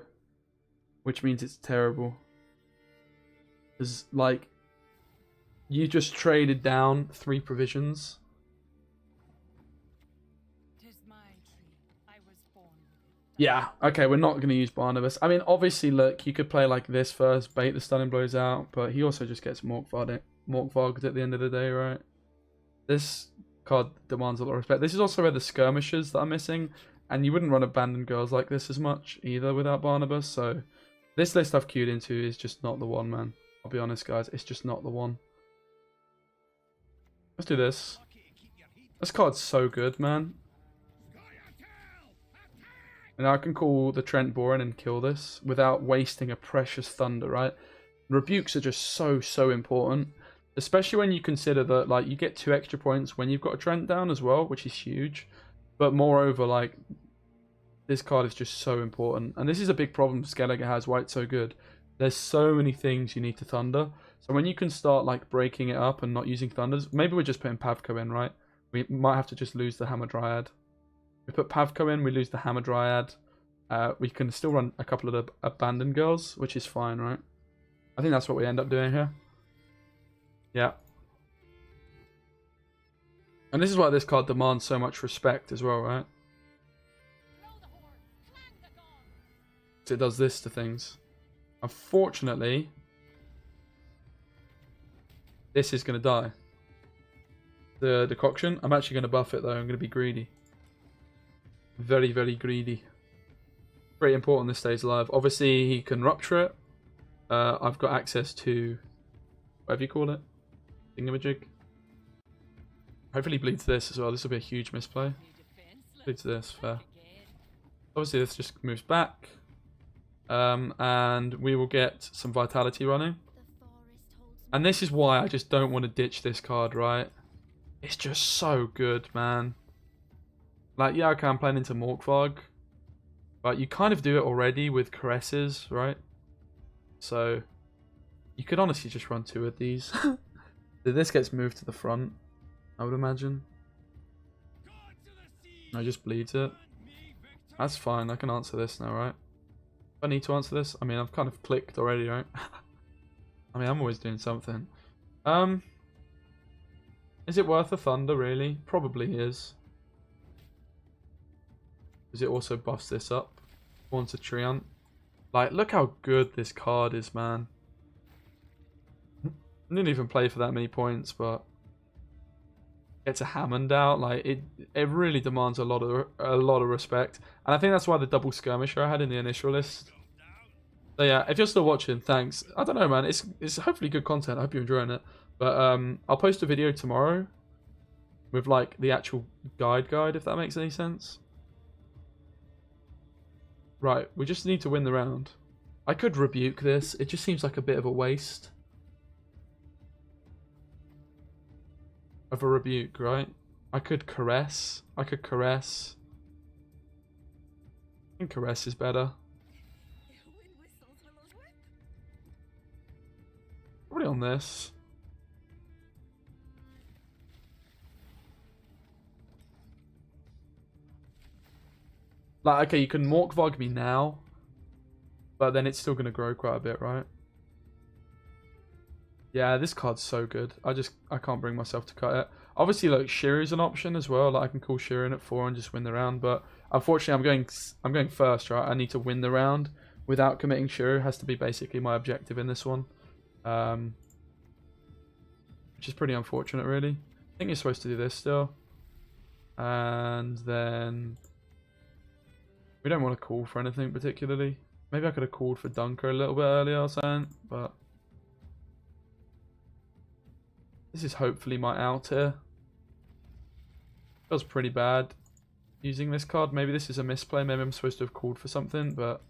Which means it's terrible. Because, like... You just traded down 3 provisions. Yeah, okay, we're not going to use Barnabas. I mean, obviously, look, you could play like this first, bait the Stunning Blows out, but he also just gets Morkvarged at the end of the day, right? This card demands a lot of respect. This is also where the Skirmishers that are missing, and you wouldn't run Abandoned Girls like this as much either without Barnabas, so this list I've queued into is just not the one, man. I'll be honest, guys, it's just not the one. Let's do this. This card's so good, man. And I can call the Trent Boren and kill this without wasting a precious Thunder, right? Rebukes are just so important. Especially when you consider that, like, you get 2 extra points when you've got a Trent down as well, which is huge. But moreover, like, this card is just so important. And this is a big problem Skellige has, why it's so good. There's so many things you need to Thunder. So when you can start, like, breaking it up and not using Thunders, maybe we're just putting Pavko in, right? We might have to just lose the Hammer Dryad. We put Pavko in, we lose the Hammer Dryad. We can still run a couple of the Abandoned Girls, which is fine, right? I think that's what we end up doing here. Yeah. And this is why this card demands so much respect as well, right? So it does this to things. Unfortunately, this is going to die. The Decoction, I'm actually going to buff it though, I'm going to be greedy. Very, very greedy. Pretty important this stays alive. Obviously, he can rupture it. I've got access to whatever you call it. Thingamajig. Hopefully bleeds this as well. This will be a huge misplay. Bleeds this, fair. Obviously, this just moves back. And we will get some Vitality running. And this is why I just don't want to ditch this card, right? It's just so good, man. Like, yeah, okay, I'm playing into Morkvarged. But you kind of do it already with Caresses, right? So, you could honestly just run 2 of these. This gets moved to the front, I would imagine. I just bleeds it. That's fine, I can answer this now, right? I need to answer this. I mean, I've kind of clicked already, right? I mean, I'm always doing something. Is it worth a Thunder, really? Probably is. Because it also buffs this up. Onto Treant. Like, look how good this card is, man. I didn't even play for that many points, but gets a Hammond out. Like, it really demands a lot of respect. And I think that's why the double skirmisher I had in the initial list. So yeah, if you're still watching, thanks. I don't know, man. It's hopefully good content. I hope you're enjoying it. But I'll post a video tomorrow with like the actual guide, if that makes any sense. Right, we just need to win the round. I could rebuke this. It just seems like a bit of a waste of a rebuke, right? I could caress. I think caress is better. Probably on this. Like, okay, you can Morkvog me now, but then it's still going to grow quite a bit, right? Yeah, this card's so good. I can't bring myself to cut it. Obviously, like, Shiru's an option as well. Like, I can call Shiru in at 4 and just win the round, but unfortunately, I'm going first, right? I need to win the round without committing Shiru. Has to be basically my objective in this one. Which is pretty unfortunate, really. I think you're supposed to do this still. And then we don't want to call for anything particularly. Maybe I could have called for Dunker a little bit earlier or something, but this is hopefully my out here. Feels pretty bad using this card. Maybe this is a misplay. Maybe I'm supposed to have called for something, but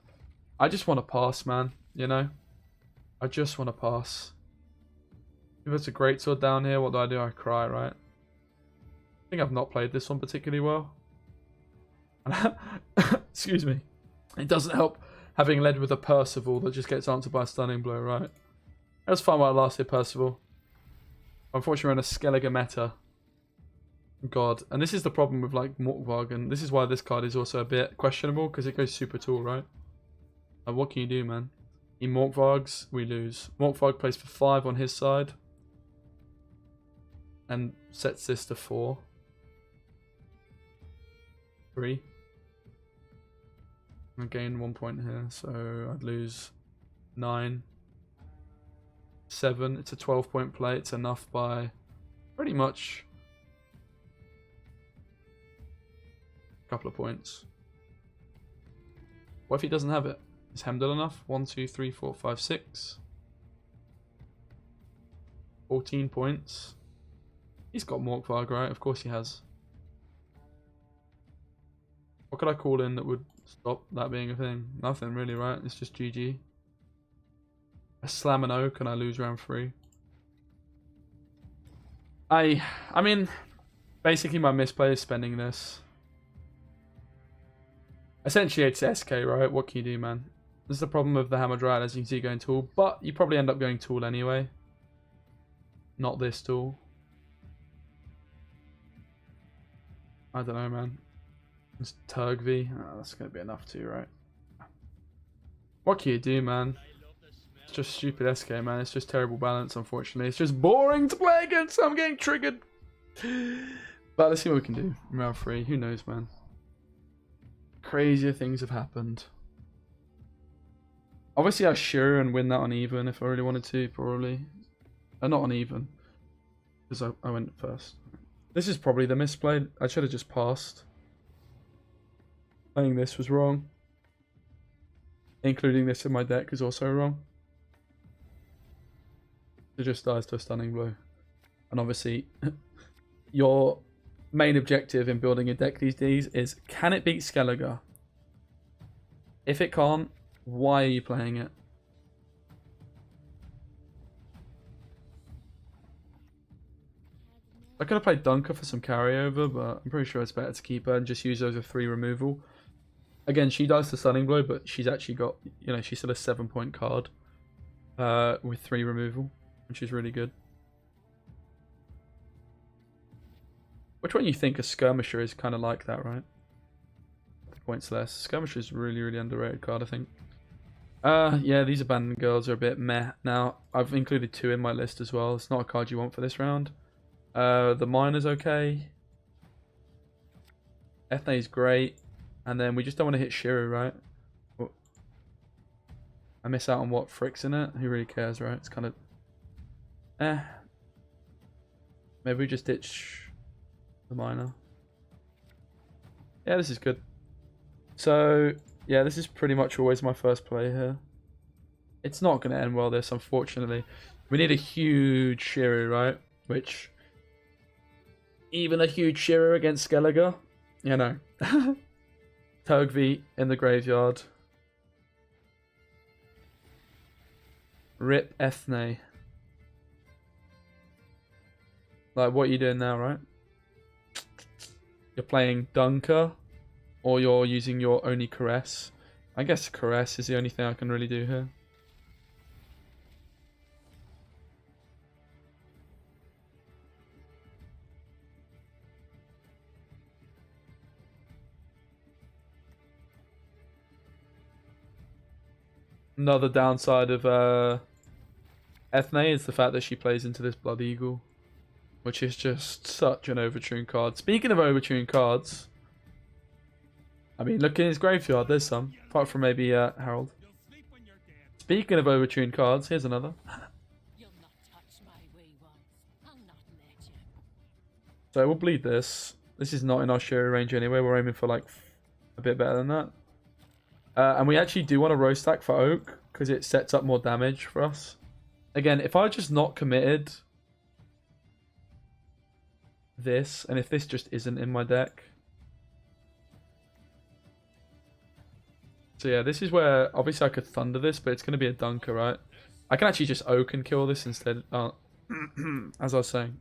I just want to pass, man. You know? I just want to pass. If it's a greatsword down here, what do? I cry, right? I think I've not played this one particularly well. Excuse me. It doesn't help having led with a Percival that just gets answered by a stunning blow, right? That was fun while I lasted, Percival. Unfortunately, we're in a Skellige meta. God. And this is the problem with, like, Morkvog, and this is why this card is also a bit questionable, because it goes super tall, right? And what can you do, man? He Morkvogs, we lose. Morkvog plays for 5 on his side. And sets this to 4. 3. I gain 1 point here, so I'd lose 9. 7. It's a 12-point play. It's enough by pretty much a couple of points. What if he doesn't have it? Is Hemdall enough? 1, 2, 3, 4, 5, 6. 14 points. He's got Morkvarg, right? Of course he has. What could I call in that would stop that being a thing? Nothing really, right? It's just GG. A Slam and Oak and I lose round 3. I mean, basically my misplay is spending this. Essentially it's SK, right? What can you do, man? This is the problem with the Hammer Dryad, as you can see, going tool. But you probably end up going tool anyway. Not this tool. I don't know, man. It's Turgvy. Oh, that's going to be enough too, right? What can you do, man? It's just stupid SK, man. It's just terrible balance, unfortunately. It's just boring to play against. I'm getting triggered. But let's see what we can do. Round 3. Who knows, man? Crazier things have happened. Obviously, I sure and win that on even if I really wanted to, probably. Not on even. Because I went first. This is probably the misplay. I should have just passed. Playing this was wrong. Including this in my deck is also wrong. It just dies to a stunning blow. And obviously, your main objective in building a deck these days is, can it beat Skellige? If it can't, why are you playing it? I could have played Dunker for some carryover, but I'm pretty sure it's better to keep her and just use those as 3 removal. Again, she dies to Stunning Blow, but she's actually got, you know, she's still a 7-point card with 3 removal, which is really good. Which one you think a Skirmisher is kind of like that, right? Points less. Skirmisher is really, really underrated card, I think. Yeah, these abandoned girls are a bit meh. Now, I've included 2 in my list as well. It's not a card you want for this round. The miner's okay. Ethne's great. And then we just don't want to hit Shiru, right? Oh, I miss out on what Frick's in it. Who really cares, right? It's kind of... Eh. Maybe we just ditch the miner. Yeah, this is good. So, yeah, this is pretty much always my first play here. It's not going to end well, this, unfortunately. We need a huge Shiru, right? Which, even a huge Shiru against Skellige, you know. Togvi in the graveyard. Rip Ethne. Like, what are you doing now, right? You're playing Dunker, or you're using your only Caress. I guess Caress is the only thing I can really do here. Another downside of Ethne is the fact that she plays into this Blood Eagle, which is just such an overtune card. Speaking of overtune cards, I mean, look in his graveyard, there's some. Apart from maybe Harold. Speaking of overtune cards, here's another. So we'll bleed this. This is not in our Shiru range anyway. We're aiming for like a bit better than that. And we actually do want a row stack for Oak because it sets up more damage for us. Again, if I just not committed this, and if this just isn't in my deck. So yeah, this is where obviously I could thunder this, but it's going to be a dunker, right? I can actually just Oak and kill this instead. As I was saying.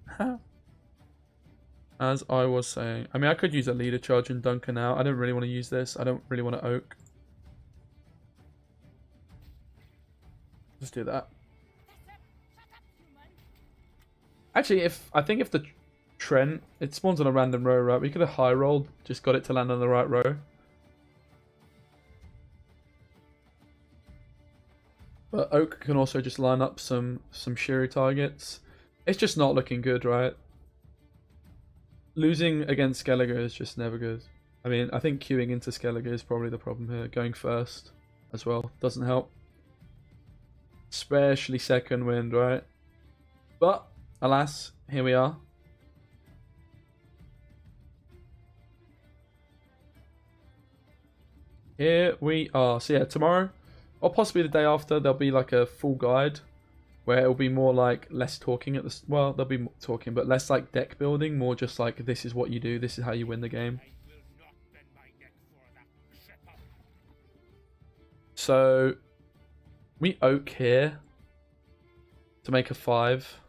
As I was saying. I mean, I could use a leader charge and dunker now. I don't really want to use this. I don't really want to Oak. Let's do that. Actually, I think if the Trent, it spawns on a random row, right? We could have high rolled, just got it to land on the right row. But Oak can also just line up some Shiru targets. It's just not looking good, right? Losing against Skellige is just never good. I mean, I think queuing into Skellige is probably the problem here. Going first as well doesn't help. Especially second wind, right? But, alas, here we are. Here we are. So yeah, tomorrow, or possibly the day after, there'll be like a full guide where it'll be more like less talking at the... Well, there'll be talking, but less like deck building, more just like this is what you do, this is how you win the game. So, we Oak here to make a 5.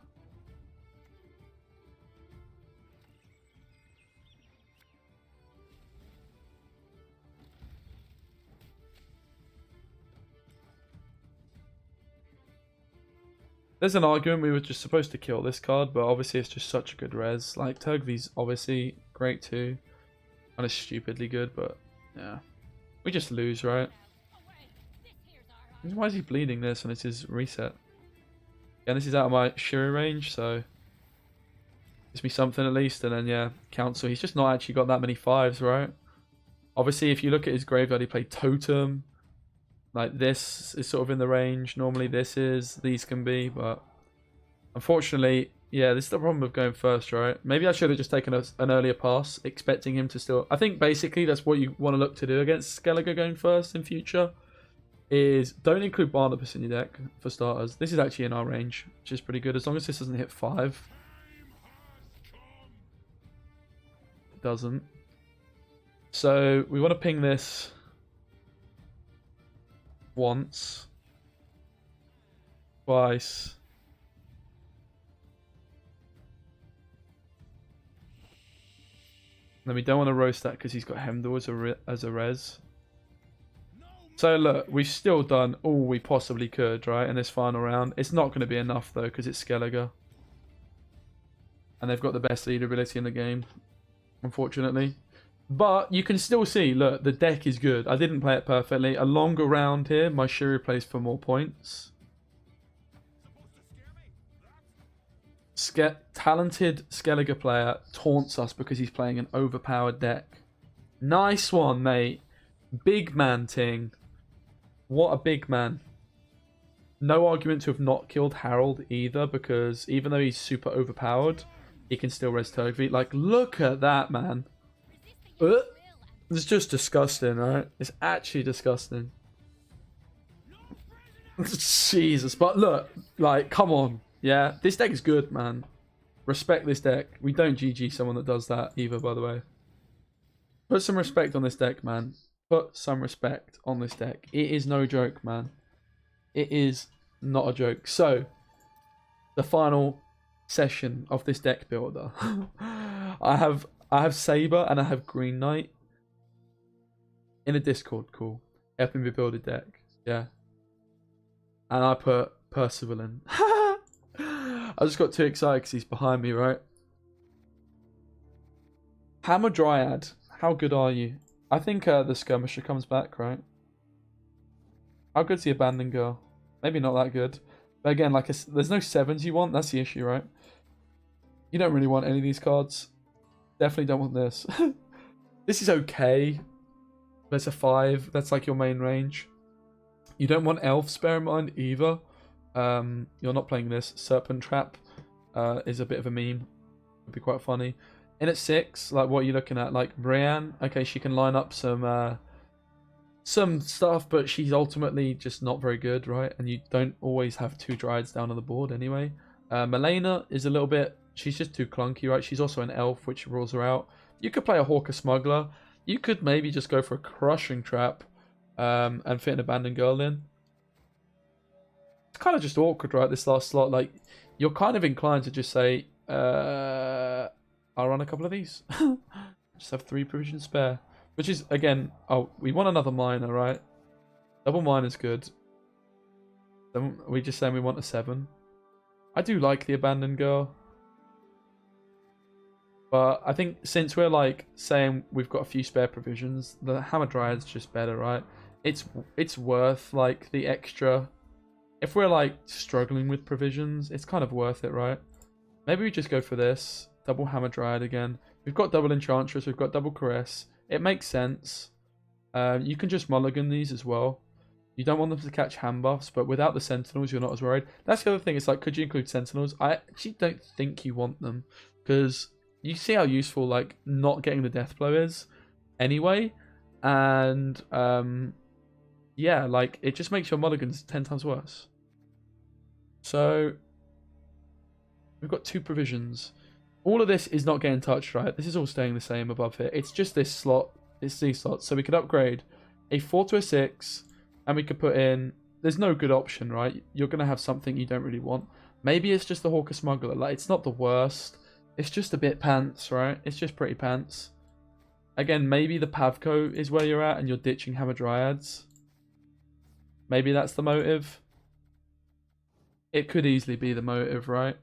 There's an argument we were just supposed to kill this card, but obviously it's just such a good res. Like, Togvi's obviously great too. Kind of stupidly good, but yeah. We just lose, right? Why is he bleeding this when it's his reset? And this is out of my Shiru range, so... Gives me something at least, and then yeah, Council. He's just not actually got that many 5s, right? Obviously, if you look at his graveyard, he played Totem. Like, this is sort of in the range. Normally these can be, but unfortunately, yeah, this is the problem of going first, right? Maybe I should have just taken an earlier pass, expecting him to still... I think basically that's what you want to look to do against Skellige going first in future, is don't include Barnabas in your deck, for starters. This is actually in our range, which is pretty good, as long as this doesn't hit 5. It doesn't. So, we want to ping this... once, twice, then we don't want to roast that because he's got Hemdall as a res. So look, we've still done all we possibly could, right, in this final round. It's not going to be enough though because it's Skellige, and they've got the best leader ability in the game, unfortunately. But you can still see, look, the deck is good. I didn't play it perfectly. A longer round here, my Shuri plays for more points. Talented Skellige player taunts us because he's playing an overpowered deck. Nice one, mate. Big man ting. What a big man. No argument to have not killed Harold either, because even though he's super overpowered, he can still res Turkey. Like, look at that, man. It's just disgusting, right? It's actually disgusting. Jesus, but look, like, come on. Yeah, this deck is good, man. Respect this deck. We don't GG someone that does that either, by the way. Put some respect on this deck, man. Put some respect on this deck. It is no joke, man. It is not a joke. So, the final session of this deck builder. I have Saber and I have Green Knight in a Discord call. Helping me build a deck. Yeah. And I put Percival in. I just got too excited because he's behind me, right? Hammer Dryad. How good are you? I think the Skirmisher comes back, right? How good's the Abandoned Girl? Maybe not that good. But again, like, there's no 7s you want. That's the issue, right? You don't really want any of these cards. Definitely don't want this. This is okay. There's a 5. That's like your main range. You don't want Elves, bear in mind, either. You're not playing this. Serpent Trap is a bit of a meme. Would be quite funny. In at 6, like, what are you looking at? Like, Brienne. Okay, she can line up some stuff, but she's ultimately just not very good, right? And you don't always have 2 Dryads down on the board anyway. Malena is a little bit... She's just too clunky, right? She's also an elf, which rules her out. You could play a Hawker Smuggler. You could maybe just go for a Crushing Trap and fit an Abandoned Girl in. It's kind of just awkward, right? This last slot. Like, you're kind of inclined to just say, I'll run a couple of these. Just have 3 provisions spare. Which is, again, oh, we want another miner, right? Double miner's good. Then we just saying we want a 7. I do like the Abandoned Girl. But I think since we're like saying we've got a few spare provisions, the Hammer Dryad's just better, right? It's worth like the extra. If we're like struggling with provisions, it's kind of worth it, right? Maybe we just go for this. Double Hammer Dryad again. We've got double Enchantress, we've got double Caress. It makes sense. You can just mulligan these as well. You don't want them to catch hand buffs, but without the Sentinels, you're not as worried. That's the other thing. It's like, could you include Sentinels? I actually don't think you want them, because you see how useful like not getting the death blow is anyway, and yeah, like it just makes your mulligans 10 times worse. So we've got 2 provisions. All of this is not getting touched, right? This is all staying the same above here. It's just this slot. It's these slots. So we could upgrade a 4 to a 6, and we could put in... There's no good option, right? You're going to have something you don't really want. Maybe it's just the Hawker Smuggler. Like, it's not the worst. It's just a bit pants, right? It's just pretty pants. Again, maybe the Pavko is where you're at, and you're ditching Hammer Dryads. Maybe that's the motive. It could easily be the motive, right?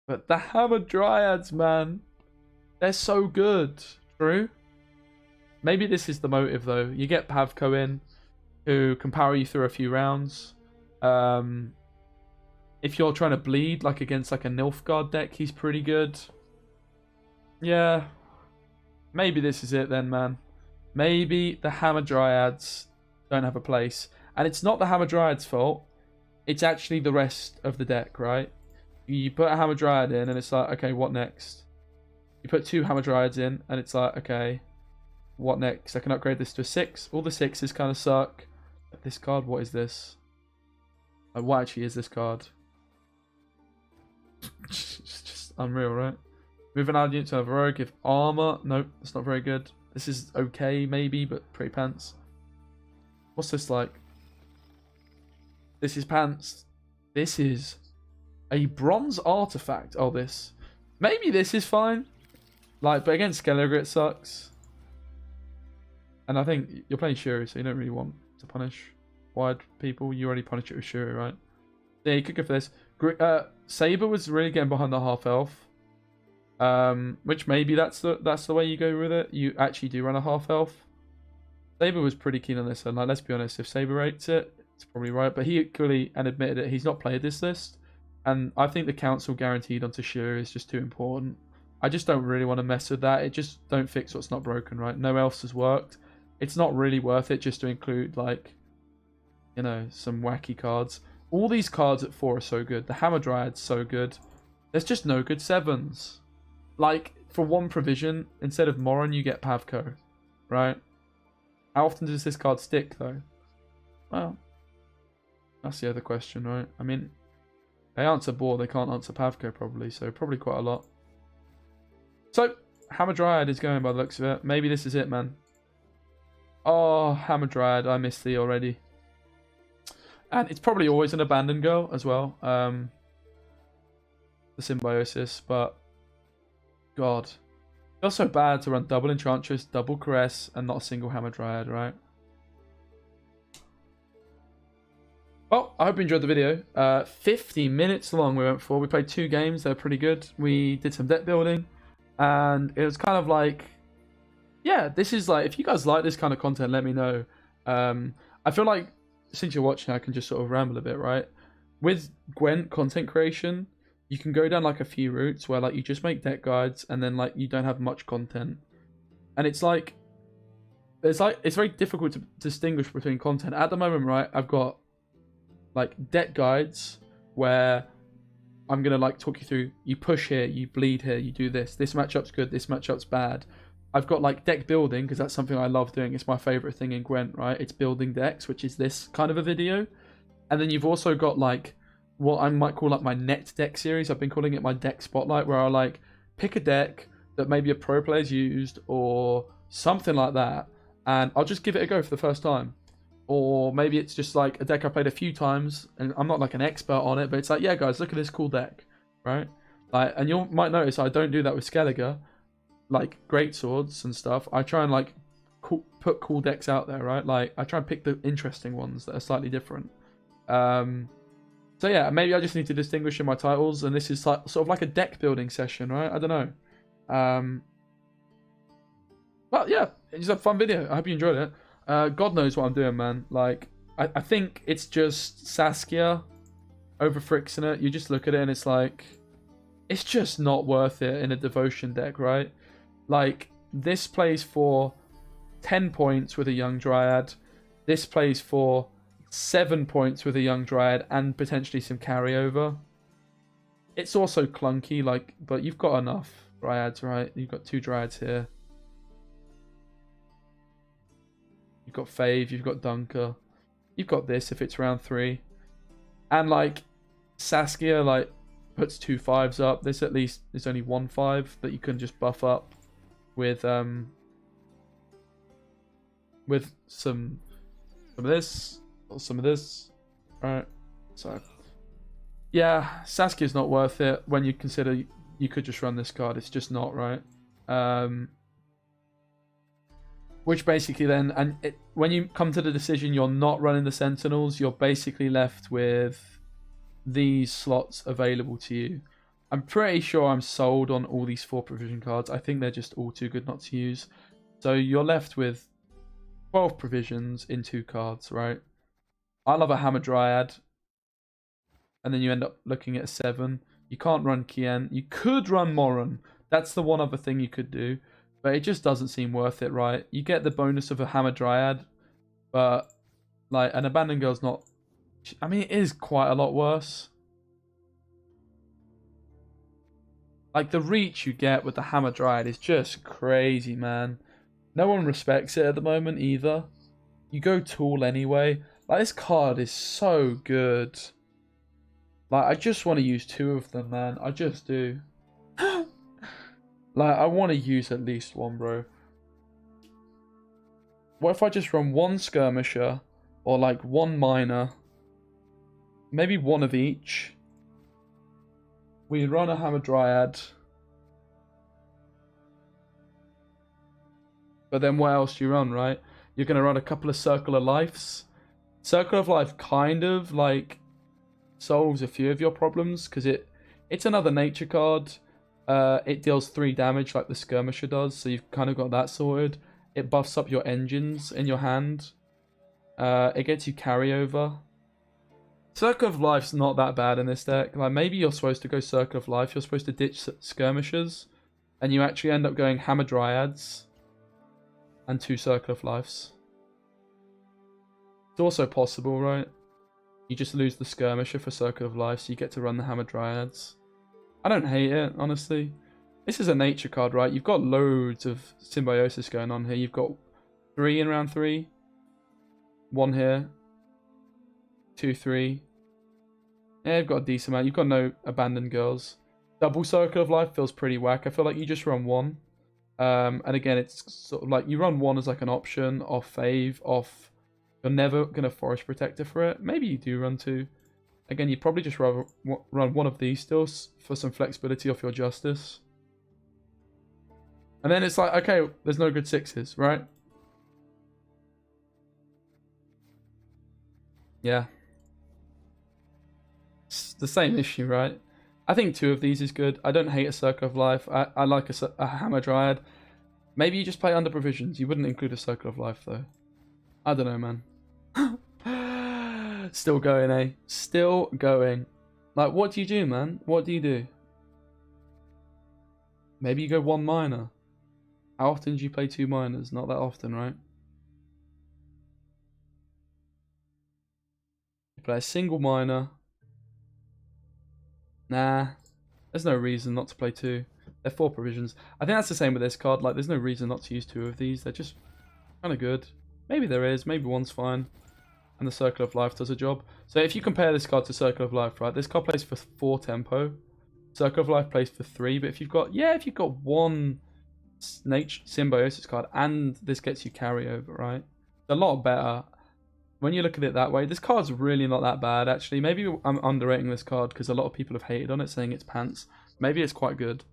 But the Hammer Dryads, man, they're so good. True? Maybe this is the motive, though. You get Pavko in, who can power you through a few rounds. If you're trying to bleed, like against like a Nilfgaard deck, he's pretty good. Yeah. Maybe this is it then, man. Maybe the Hammer Dryads don't have a place. And it's not the Hammer Dryad's fault. It's actually the rest of the deck, right? You put a Hammer Dryad in, and it's like, okay, what next? You put 2 Hammer Dryads in, and it's like, okay, what next? I can upgrade this to a 6. All the 6s kind of suck. This card, what is this? What actually is this card? just unreal, right? Move an allied to another rogue, give armor. Nope, that's not very good. This is okay, maybe, but pretty pants. What's this like? This is pants. This is a bronze artifact. Oh, this. Maybe this is fine. Like, but against Skellige, it sucks. And I think you're playing Shuri, so you don't really want to punish wide people. You already punish it with Shuri, right? Yeah, you could go for this. Saber was really getting behind the half elf. Which maybe that's the way you go with it. You actually do run a half elf. Saber was pretty keen on this, and like, let's be honest, if Saber rates it, it's probably right. But he equally and admitted it, he's not played this list, and I think the council guaranteed onto Shearer is just too important. I just don't really want to mess with that. It just don't fix what's not broken, right? No else has worked. It's not really worth it just to include, like, you know, some wacky cards. All these cards at 4 are so good. The Hammer Dryad's so good. There's just no good 7s. Like, for 1 provision, instead of Moron, you get Pavko, right? How often does this card stick, though? Well, that's the other question, right? I mean, they answer Boar, they can't answer Pavko, probably, so probably quite a lot. So, Hammer Dryad is going by the looks of it. Maybe this is it, man. Oh, Hammer Dryad, I missed thee already. And it's probably always an Abandoned Girl as well. The Symbiosis, but God. Feels so bad to run double Enchantress, double Caress, and not a single Hammer Dryad, right? Well, I hope you enjoyed the video. 50 minutes long we went for. We played 2 games. They're pretty good. We did some deck building. And it was kind of like, yeah, this is like, if you guys like this kind of content, let me know. I feel like since you're watching, I can just sort of ramble a bit, right? With Gwent content creation, you can go down like a few routes where like you just make deck guides and then like you don't have much content. And it's like, it's very difficult to distinguish between content. At the moment, right, I've got like deck guides where I'm going to like talk you through, you push here, you bleed here, you do this. This matchup's good, this matchup's bad. I've got like deck building, because that's something I love doing. It's my favorite thing in Gwent, right? It's building decks, which is this kind of a video. And then you've also got like what I might call like my net deck series. I've been calling it my deck spotlight, where I like pick a deck that maybe a pro player's used or something like that, and I'll just give it a go for the first time. Or maybe it's just like a deck I played a few times and I'm not like an expert on it, but it's like, yeah guys, look at this cool deck, right? Like, and you might notice I don't do that with Skellige, like great swords and stuff. I try and like put cool decks out there, right? Like I try and pick the interesting ones that are slightly different. So yeah, maybe I just need to distinguish in my titles, and this is sort of like a deck building session, right? I don't know. Well, yeah, it's a fun video. I hope you enjoyed it. God knows what I'm doing, man. Like, I think it's just Saskia over Frixinate. You just look at it and it's like, it's just not worth it in a devotion deck, right? Like, this plays for 10 points with a young Dryad. This plays for 7 points with a young Dryad and potentially some carryover. It's also clunky, like, but you've got enough Dryads, right? You've got 2 Dryads here. You've got Fave, you've got Dunker. You've got this if it's round 3. And like Saskia like puts 2 5s up. This at least is only 1 5 that you can just buff up with some of this or some of this. Right. So yeah, Saskia's not worth it when you consider you could just run this card. It's just not, right? Which basically then, when you come to the decision you're not running the Sentinels, you're basically left with these slots available to you. I'm pretty sure I'm sold on all these 4 provision cards. I think they're just all too good not to use. So you're left with 12 provisions in 2 cards, right? I love a Hammer Dryad. And then you end up looking at a 7. You can't run Kien. You could run Moron. That's the one other thing you could do. But it just doesn't seem worth it, right? You get the bonus of a Hammer Dryad, but like an Abandoned Girl's not... I mean, it is quite a lot worse. Like, the reach you get with the Hammer Dryad is just crazy, man. No one respects it at the moment either. You go Tool anyway. Like, this card is so good. Like, I just want to use 2 of them, man. I just do. Like, I want to use at least 1, bro. What if I just run 1 Skirmisher, or like 1 Miner, maybe 1 of each. We run a Hammer Dryad. But then what else do you run, right? You're going to run a couple of Circle of Lives. Circle of Life kind of like solves a few of your problems, because it's another nature card. It deals 3 damage like the Skirmisher does, so you've kind of got that sorted. It buffs up your engines in your hand. It gets you carryover. Circle of Life's not that bad in this deck. Like, maybe you're supposed to go Circle of Life. You're supposed to ditch Skirmishers. And you actually end up going Hammer Dryads. And 2 Circle of Lives. It's also possible, right? You just lose the Skirmisher for Circle of Life, so you get to run the Hammer Dryads. I don't hate it, honestly. This is a nature card, right? You've got loads of symbiosis going on here. You've got 3 in round 3. 1 here. 2, 3. Yeah, you've got a decent amount. You've got no Abandoned Girls. Double Circle of Life feels pretty whack. I feel like you just run 1. And again, it's sort of like you run 1 as like an option, off fave, off. You're never going to Forest Protector for it. Maybe you do run 2. Again, you'd probably just rather run 1 of these still for some flexibility off your Justice. And then it's like, okay, there's no good 6s, right? Yeah. It's the same issue, right? I think 2 of these is good. I don't hate a Circle of Life. I like a Hammer Dryad. Maybe you just play under provisions. You wouldn't include a Circle of Life, though. I don't know, man. Still going, eh? Still going. Like, what do you do, man? What do you do? Maybe you go 1 minor. How often do you play 2 minors? Not that often, right? You play a single minor. Nah. There's no reason not to play 2. They're 4 provisions. I think that's the same with this card. Like, there's no reason not to use 2 of these. They're just kind of good. Maybe there is. Maybe 1's fine. And the Circle of Life does a job. So if you compare this card to Circle of Life, right? This card plays for 4 tempo. Circle of Life plays for 3. But if you've got, 1 Symbiosis card and this gets you carryover, right? It's a lot better. When you look at it that way, this card's really not that bad, actually. Maybe I'm underrating this card because a lot of people have hated on it, saying it's pants. Maybe it's quite good.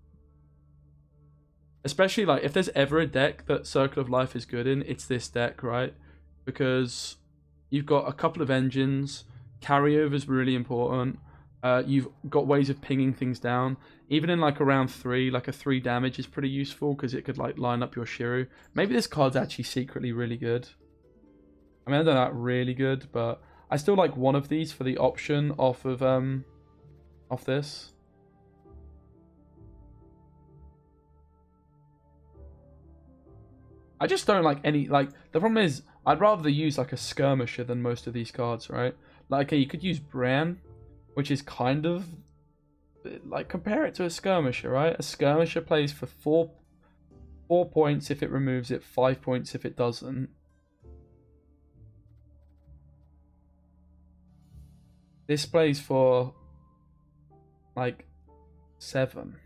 Especially, like, if there's ever a deck that Circle of Life is good in, it's this deck, right? Because you've got a couple of engines. Carryover's really important. You've got ways of pinging things down. Even in, like, a round 3, like, a 3 damage is pretty useful because it could, like, line up your Shiru. Maybe this card's actually secretly really good. I mean, I don't know, really good, but I still like 1 of these for the option off of, off this. I just don't like any, like, the problem is, I'd rather use, like, a Skirmisher than most of these cards, right? Like, okay, you could use Bran, which is kind of, like, compare it to a Skirmisher, right? A Skirmisher plays for 4 points if it removes it, 5 points if it doesn't. This plays for, like, 7.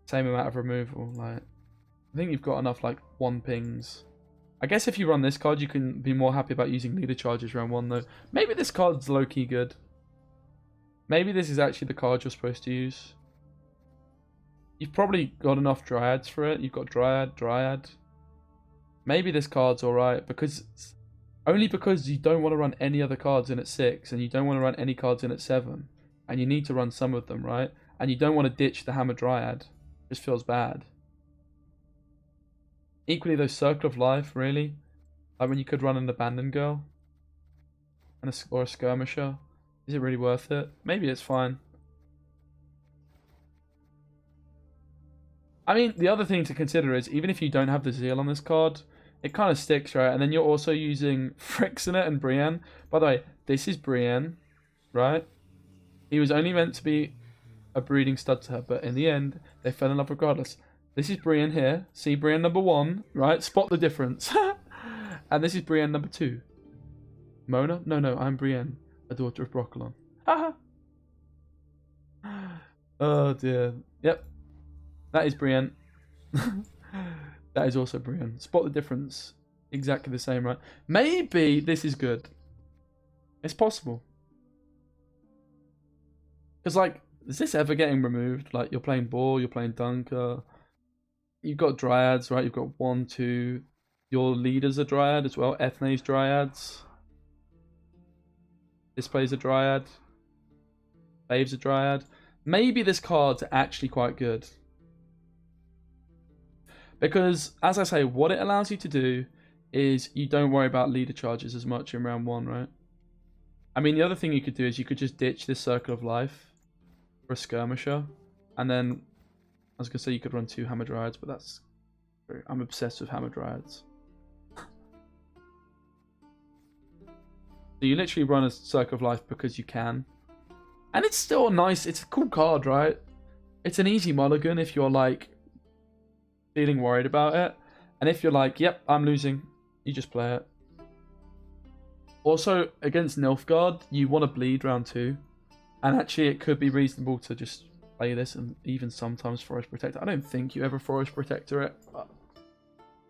Same amount of removal, like. I think you've got enough, like, 1 pings. I guess if you run this card, you can be more happy about using leader charges round 1, though. Maybe this card's low-key good. Maybe this is actually the card you're supposed to use. You've probably got enough Dryads for it. You've got Dryad. Maybe this card's alright, because only because you don't want to run any other cards in at 6, and you don't want to run any cards in at 7. And you need to run some of them, right? And you don't want to ditch the Hammer Dryad. It just feels bad. Equally, though, Circle of Life, really. Like when you could run an Abandoned Girl. And or a Skirmisher. Is it really worth it? Maybe it's fine. I mean, the other thing to consider is, even if you don't have the Zeal on this card, it kind of sticks, right? And then you're also using Frixenet and Brienne. By the way, this is Brienne, right? He was only meant to be a breeding stud to her, but in the end, they fell in love regardless. This is Brienne here. See Brienne number 1, right? Spot the difference. And this is Brienne number 2. Mona? No, I'm Brienne, a daughter of Broccolon. Haha. Oh dear. Yep. That is Brienne. That is also Brienne. Spot the difference. Exactly the same, right? Maybe this is good. It's possible. Because, like, is this ever getting removed? Like, you're playing Boar, you're playing Dunker. You've got Dryads, right? You've got 1, 2. Your leader's a Dryad as well. Ethne's Dryads. This plays a Dryad. Fave's a Dryad. maybe this card's actually quite good. Because, as I say, what it allows you to do is you don't worry about leader charges as much in round 1, right? I mean, the other thing you could do is you could just ditch this Circle of Life for a Skirmisher. And then, I was going to say you could run 2 Hammer Dryads, but that's... I'm obsessed with Hammer Dryads. So you literally run a Circle of Life because you can. And it's still nice. It's a cool card, right? It's an easy mulligan if you're, like, feeling worried about it. And if you're like, yep, I'm losing, you just play it. Also, against Nilfgaard, you want to bleed round 2. And actually, it could be reasonable to just play this and even sometimes Forest Protector. I don't think you ever Forest Protector it. But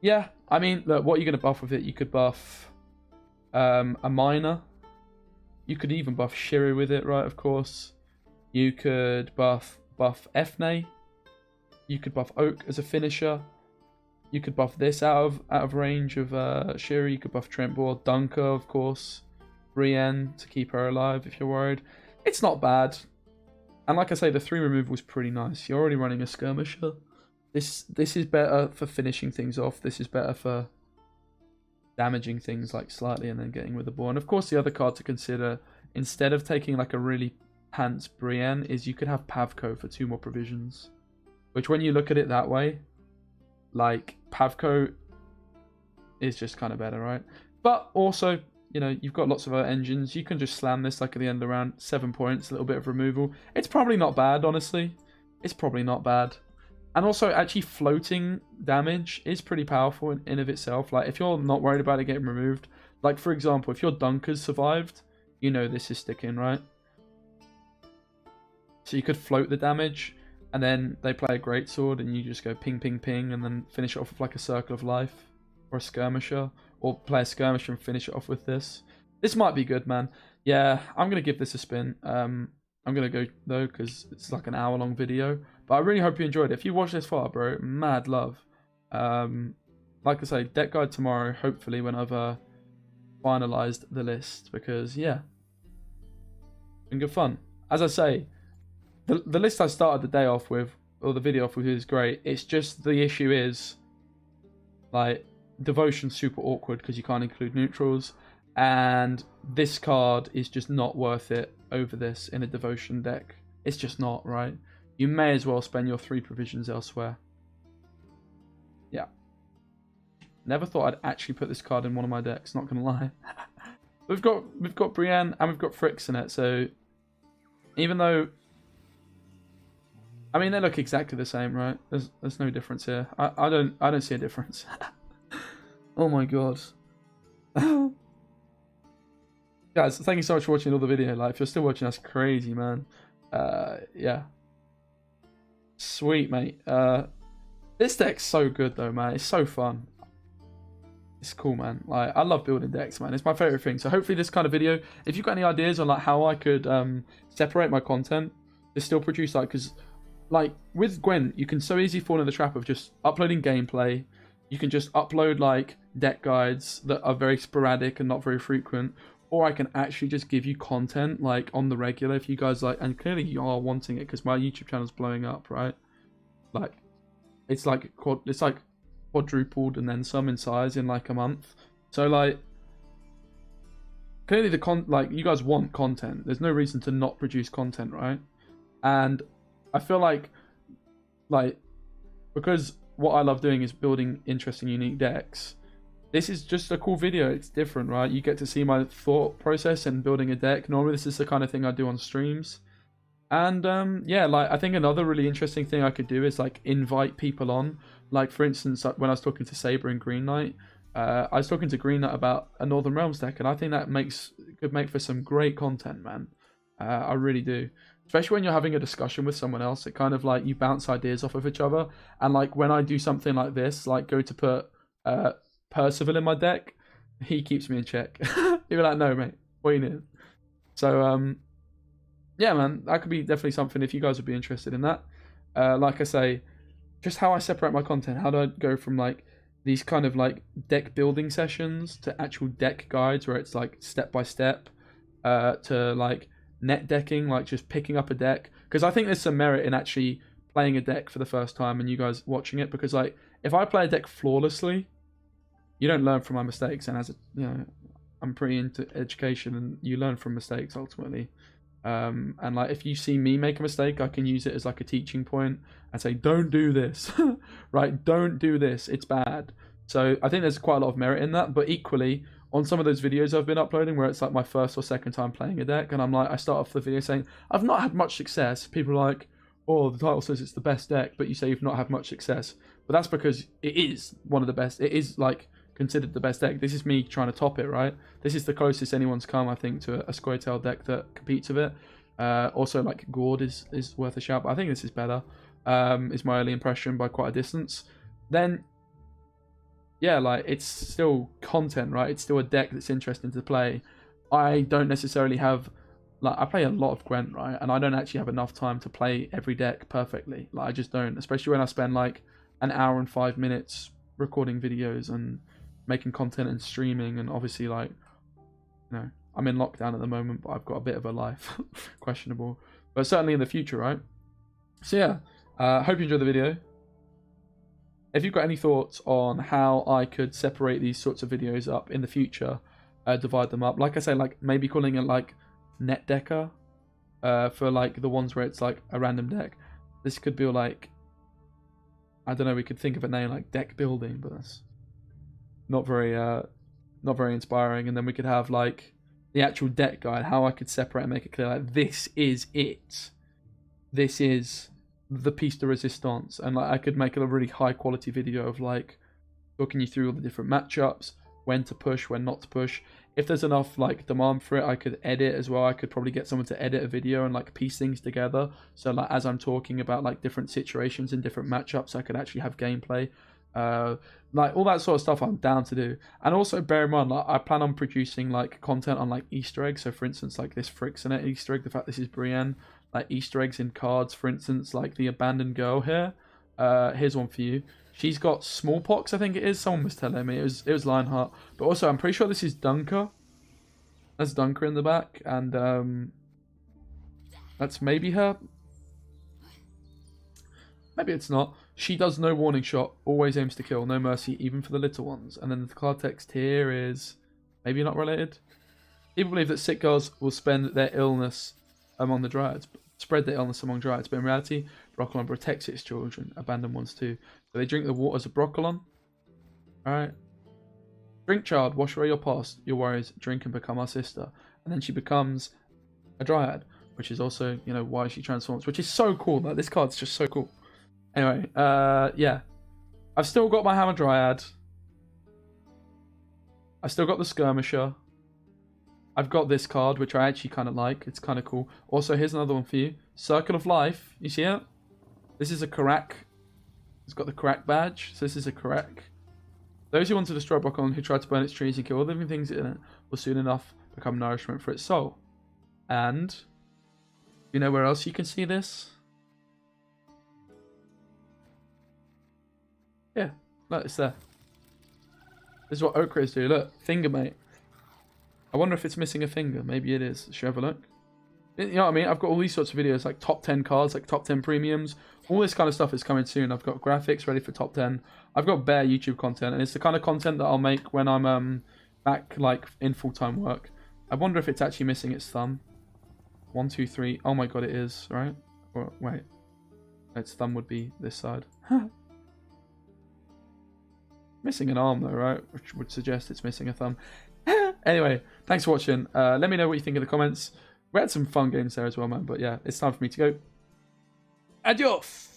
yeah, I mean, look, what are you going to buff with it? You could buff a Miner. You could even buff Shiri with it, right, of course. You could buff Efne. You could buff Oak as a finisher. You could buff this out of range of Shiri. You could buff Trentboar, Dunker, of course. Brienne to keep her alive if you're worried. It's not bad. And like I say, the 3 removal is pretty nice. You're already running a Skirmisher. This is better for finishing things off. This is better for damaging things like slightly and then getting with the boar. And of course, the other card to consider, instead of taking like a really pants Brienne, is you could have Pavko for 2 more provisions. Which, when you look at it that way, like, Pavko is just kind of better, right? But also, you know, you've got lots of other engines. You can just slam this like at the end of the round. 7 points, a little bit of removal. It's probably not bad, honestly. It's probably not bad. And also, actually, floating damage is pretty powerful in of itself. Like, if you're not worried about it getting removed, like, for example, if your Dunkers survived, you know this is sticking, right? So you could float the damage, and then they play a greatsword, and you just go ping, ping, ping, and then finish it off with like a Circle of Life or a Skirmisher, or play a Skirmisher and finish it off with this. This might be good, man. Yeah, I'm gonna give this a spin. I'm gonna go though because it's like an hour-long video, but I really hope you enjoyed it. If you watched this far, bro, mad love. Like I say, deck guide tomorrow, hopefully, when I've finalized the list, because yeah, it's been good fun. As I say, the list I started the day off with, or the video off with, is great. It's just the issue is, like, Devotion's super awkward because you can't include neutrals, and this card is just not worth it over this in a Devotion deck. It's just not, right? You may as well spend your 3 provisions elsewhere. Yeah. Never thought I'd actually put this card in one of my decks, not gonna lie. we've got Brienne and we've got Fricks in it, so even though, I mean, they look exactly the same, right? There's no difference here. I don't see a difference. Oh my god. Guys, thank you so much for watching all the video. Like, if you're still watching, that's crazy, man. Yeah. Sweet, mate. This deck's so good though, man. It's so fun. It's cool, man. Like, I love building decks, man. It's my favorite thing. So hopefully this kind of video, if you've got any ideas on like how I could separate my content to still produce, like, because like with Gwent, you can so easily fall in the trap of just uploading gameplay. You can just upload like deck guides that are very sporadic and not very frequent, or I can actually just give you content like on the regular if you guys like, and clearly you are wanting it because my YouTube channel's blowing up, right? Like, it's like quadrupled and then some in size in like a month. So like, clearly like you guys want content. There's no reason to not produce content, right? And I feel like because what I love doing is building interesting, unique decks. This is just a cool video. It's different, right? You get to see my thought process in building a deck. Normally, this is the kind of thing I do on streams. And yeah, like, I think another really interesting thing I could do is like invite people on. Like, for instance, when I was talking to Saber and Green Knight, I was talking to Green Knight about a Northern Realms deck, and I think that could make for some great content, man. I really do. Especially when you're having a discussion with someone else, it kind of like you bounce ideas off of each other. And like when I do something like this, like go to put Percival in my deck, he keeps me in check. He'll be like, no, mate, what you need? So yeah, man, that could be definitely something if you guys would be interested in that. Like I say, just how I separate my content. How do I go from like these kind of like deck building sessions to actual deck guides where it's like step by step, to like net decking, like just picking up a deck, because I think there's some merit in actually playing a deck for the first time and you guys watching it, because like if I play a deck flawlessly, you don't learn from my mistakes, and as a, you know, I'm pretty into education, and you learn from mistakes ultimately. And like if you see me make a mistake, I can use it as like a teaching point and say, don't do this. Right, don't do this, it's bad. So I think there's quite a lot of merit in that. But equally, on some of those videos I've been uploading where it's like my first or second time playing a deck, and I'm like, I start off the video saying I've not had much success, people are like, oh, the title says it's the best deck, but you say you've not had much success. But that's because it is one of the best. It is like considered the best deck. This is me trying to top it, right? This is the closest anyone's come, I think, to a Scoia'Tael deck that competes with it. Also, like Gord is worth a shout, but I think this is better. Is my early impression by quite a distance. Then, yeah, like it's still content, right? It's still a deck that's interesting to play. I don't necessarily have, like, I play a lot of Gwent, right? And I don't actually have enough time to play every deck perfectly. Like, I just don't, especially when I spend like an hour and 5 minutes recording videos and making content and streaming, and obviously, like, you know, I'm in lockdown at the moment, but I've got a bit of a life. Questionable, but certainly in the future, right? So yeah, hope you enjoyed the video. If you've got any thoughts on how I could separate these sorts of videos up in the future, divide them up, like I say, like maybe calling it like net decker, for like the ones where it's like a random deck. This could be like, I don't know, we could think of a name like deck building, but that's not very inspiring. And then we could have like the actual deck guide, how I could separate and make it clear, like, this is it, this is the piece de resistance. And like I could make a really high quality video of like talking you through all the different matchups, when to push, when not to push. If there's enough like demand for it, I could edit as well. I could probably get someone to edit a video and like piece things together, so like as I'm talking about like different situations and different matchups, I could actually have gameplay. Like all that sort of stuff I'm down to do. And also bear in mind, like, I plan on producing like content on like Easter eggs. So for instance, like this Frixonet Easter egg, the fact this is Brienne, like Easter eggs in cards, for instance, like the abandoned girl here. Here's one for you. She's got smallpox, I think it is. Someone was telling me it was Lionheart. But also I'm pretty sure this is Dunker. That's Dunker in the back, and that's maybe her. Maybe it's not. She does no warning shot, always aims to kill, no mercy, even for the little ones. And then the card text here is maybe not related. People believe that sick girls will spend their illness among the dryads, spread their illness among dryads, but in reality, Broccolon protects its children, abandoned ones too. So they drink the waters of Broccolon. Alright. Drink, child, wash away your past, your worries, drink and become our sister. And then she becomes a dryad, which is also, you know, why she transforms, which is so cool. Like, this card's just so cool. Anyway, yeah. I've still got my Hammer Dryad. I've still got the Skirmisher. I've got this card, which I actually kind of like. It's kind of cool. Also, here's another one for you. Circle of Life. You see it? This is a Karak. It's got the Karak badge. So this is a Karak. Those who want to destroy Broccolon, who try to burn its trees and kill all living things in it, will soon enough become nourishment for its soul. And you know where else you can see this? Yeah, look, it's there. This is what Ochres do. Look, finger mate. I wonder if it's missing a finger. Maybe it is. Should we have a look? You know what I mean? I've got all these sorts of videos, like top 10 cards, like top 10 premiums. All this kind of stuff is coming soon. I've got graphics ready for top 10. I've got bare YouTube content, and it's the kind of content that I'll make when I'm back like in full-time work. I wonder if it's actually missing its thumb. 1, 2, 3. Oh my god, it is, right? Or, wait. Its thumb would be this side. Missing an arm though, right? Which would suggest it's missing a thumb. Anyway, thanks for watching. Let me know what you think in the comments. We had some fun games there as well, man. But yeah, it's time for me to go. Adios!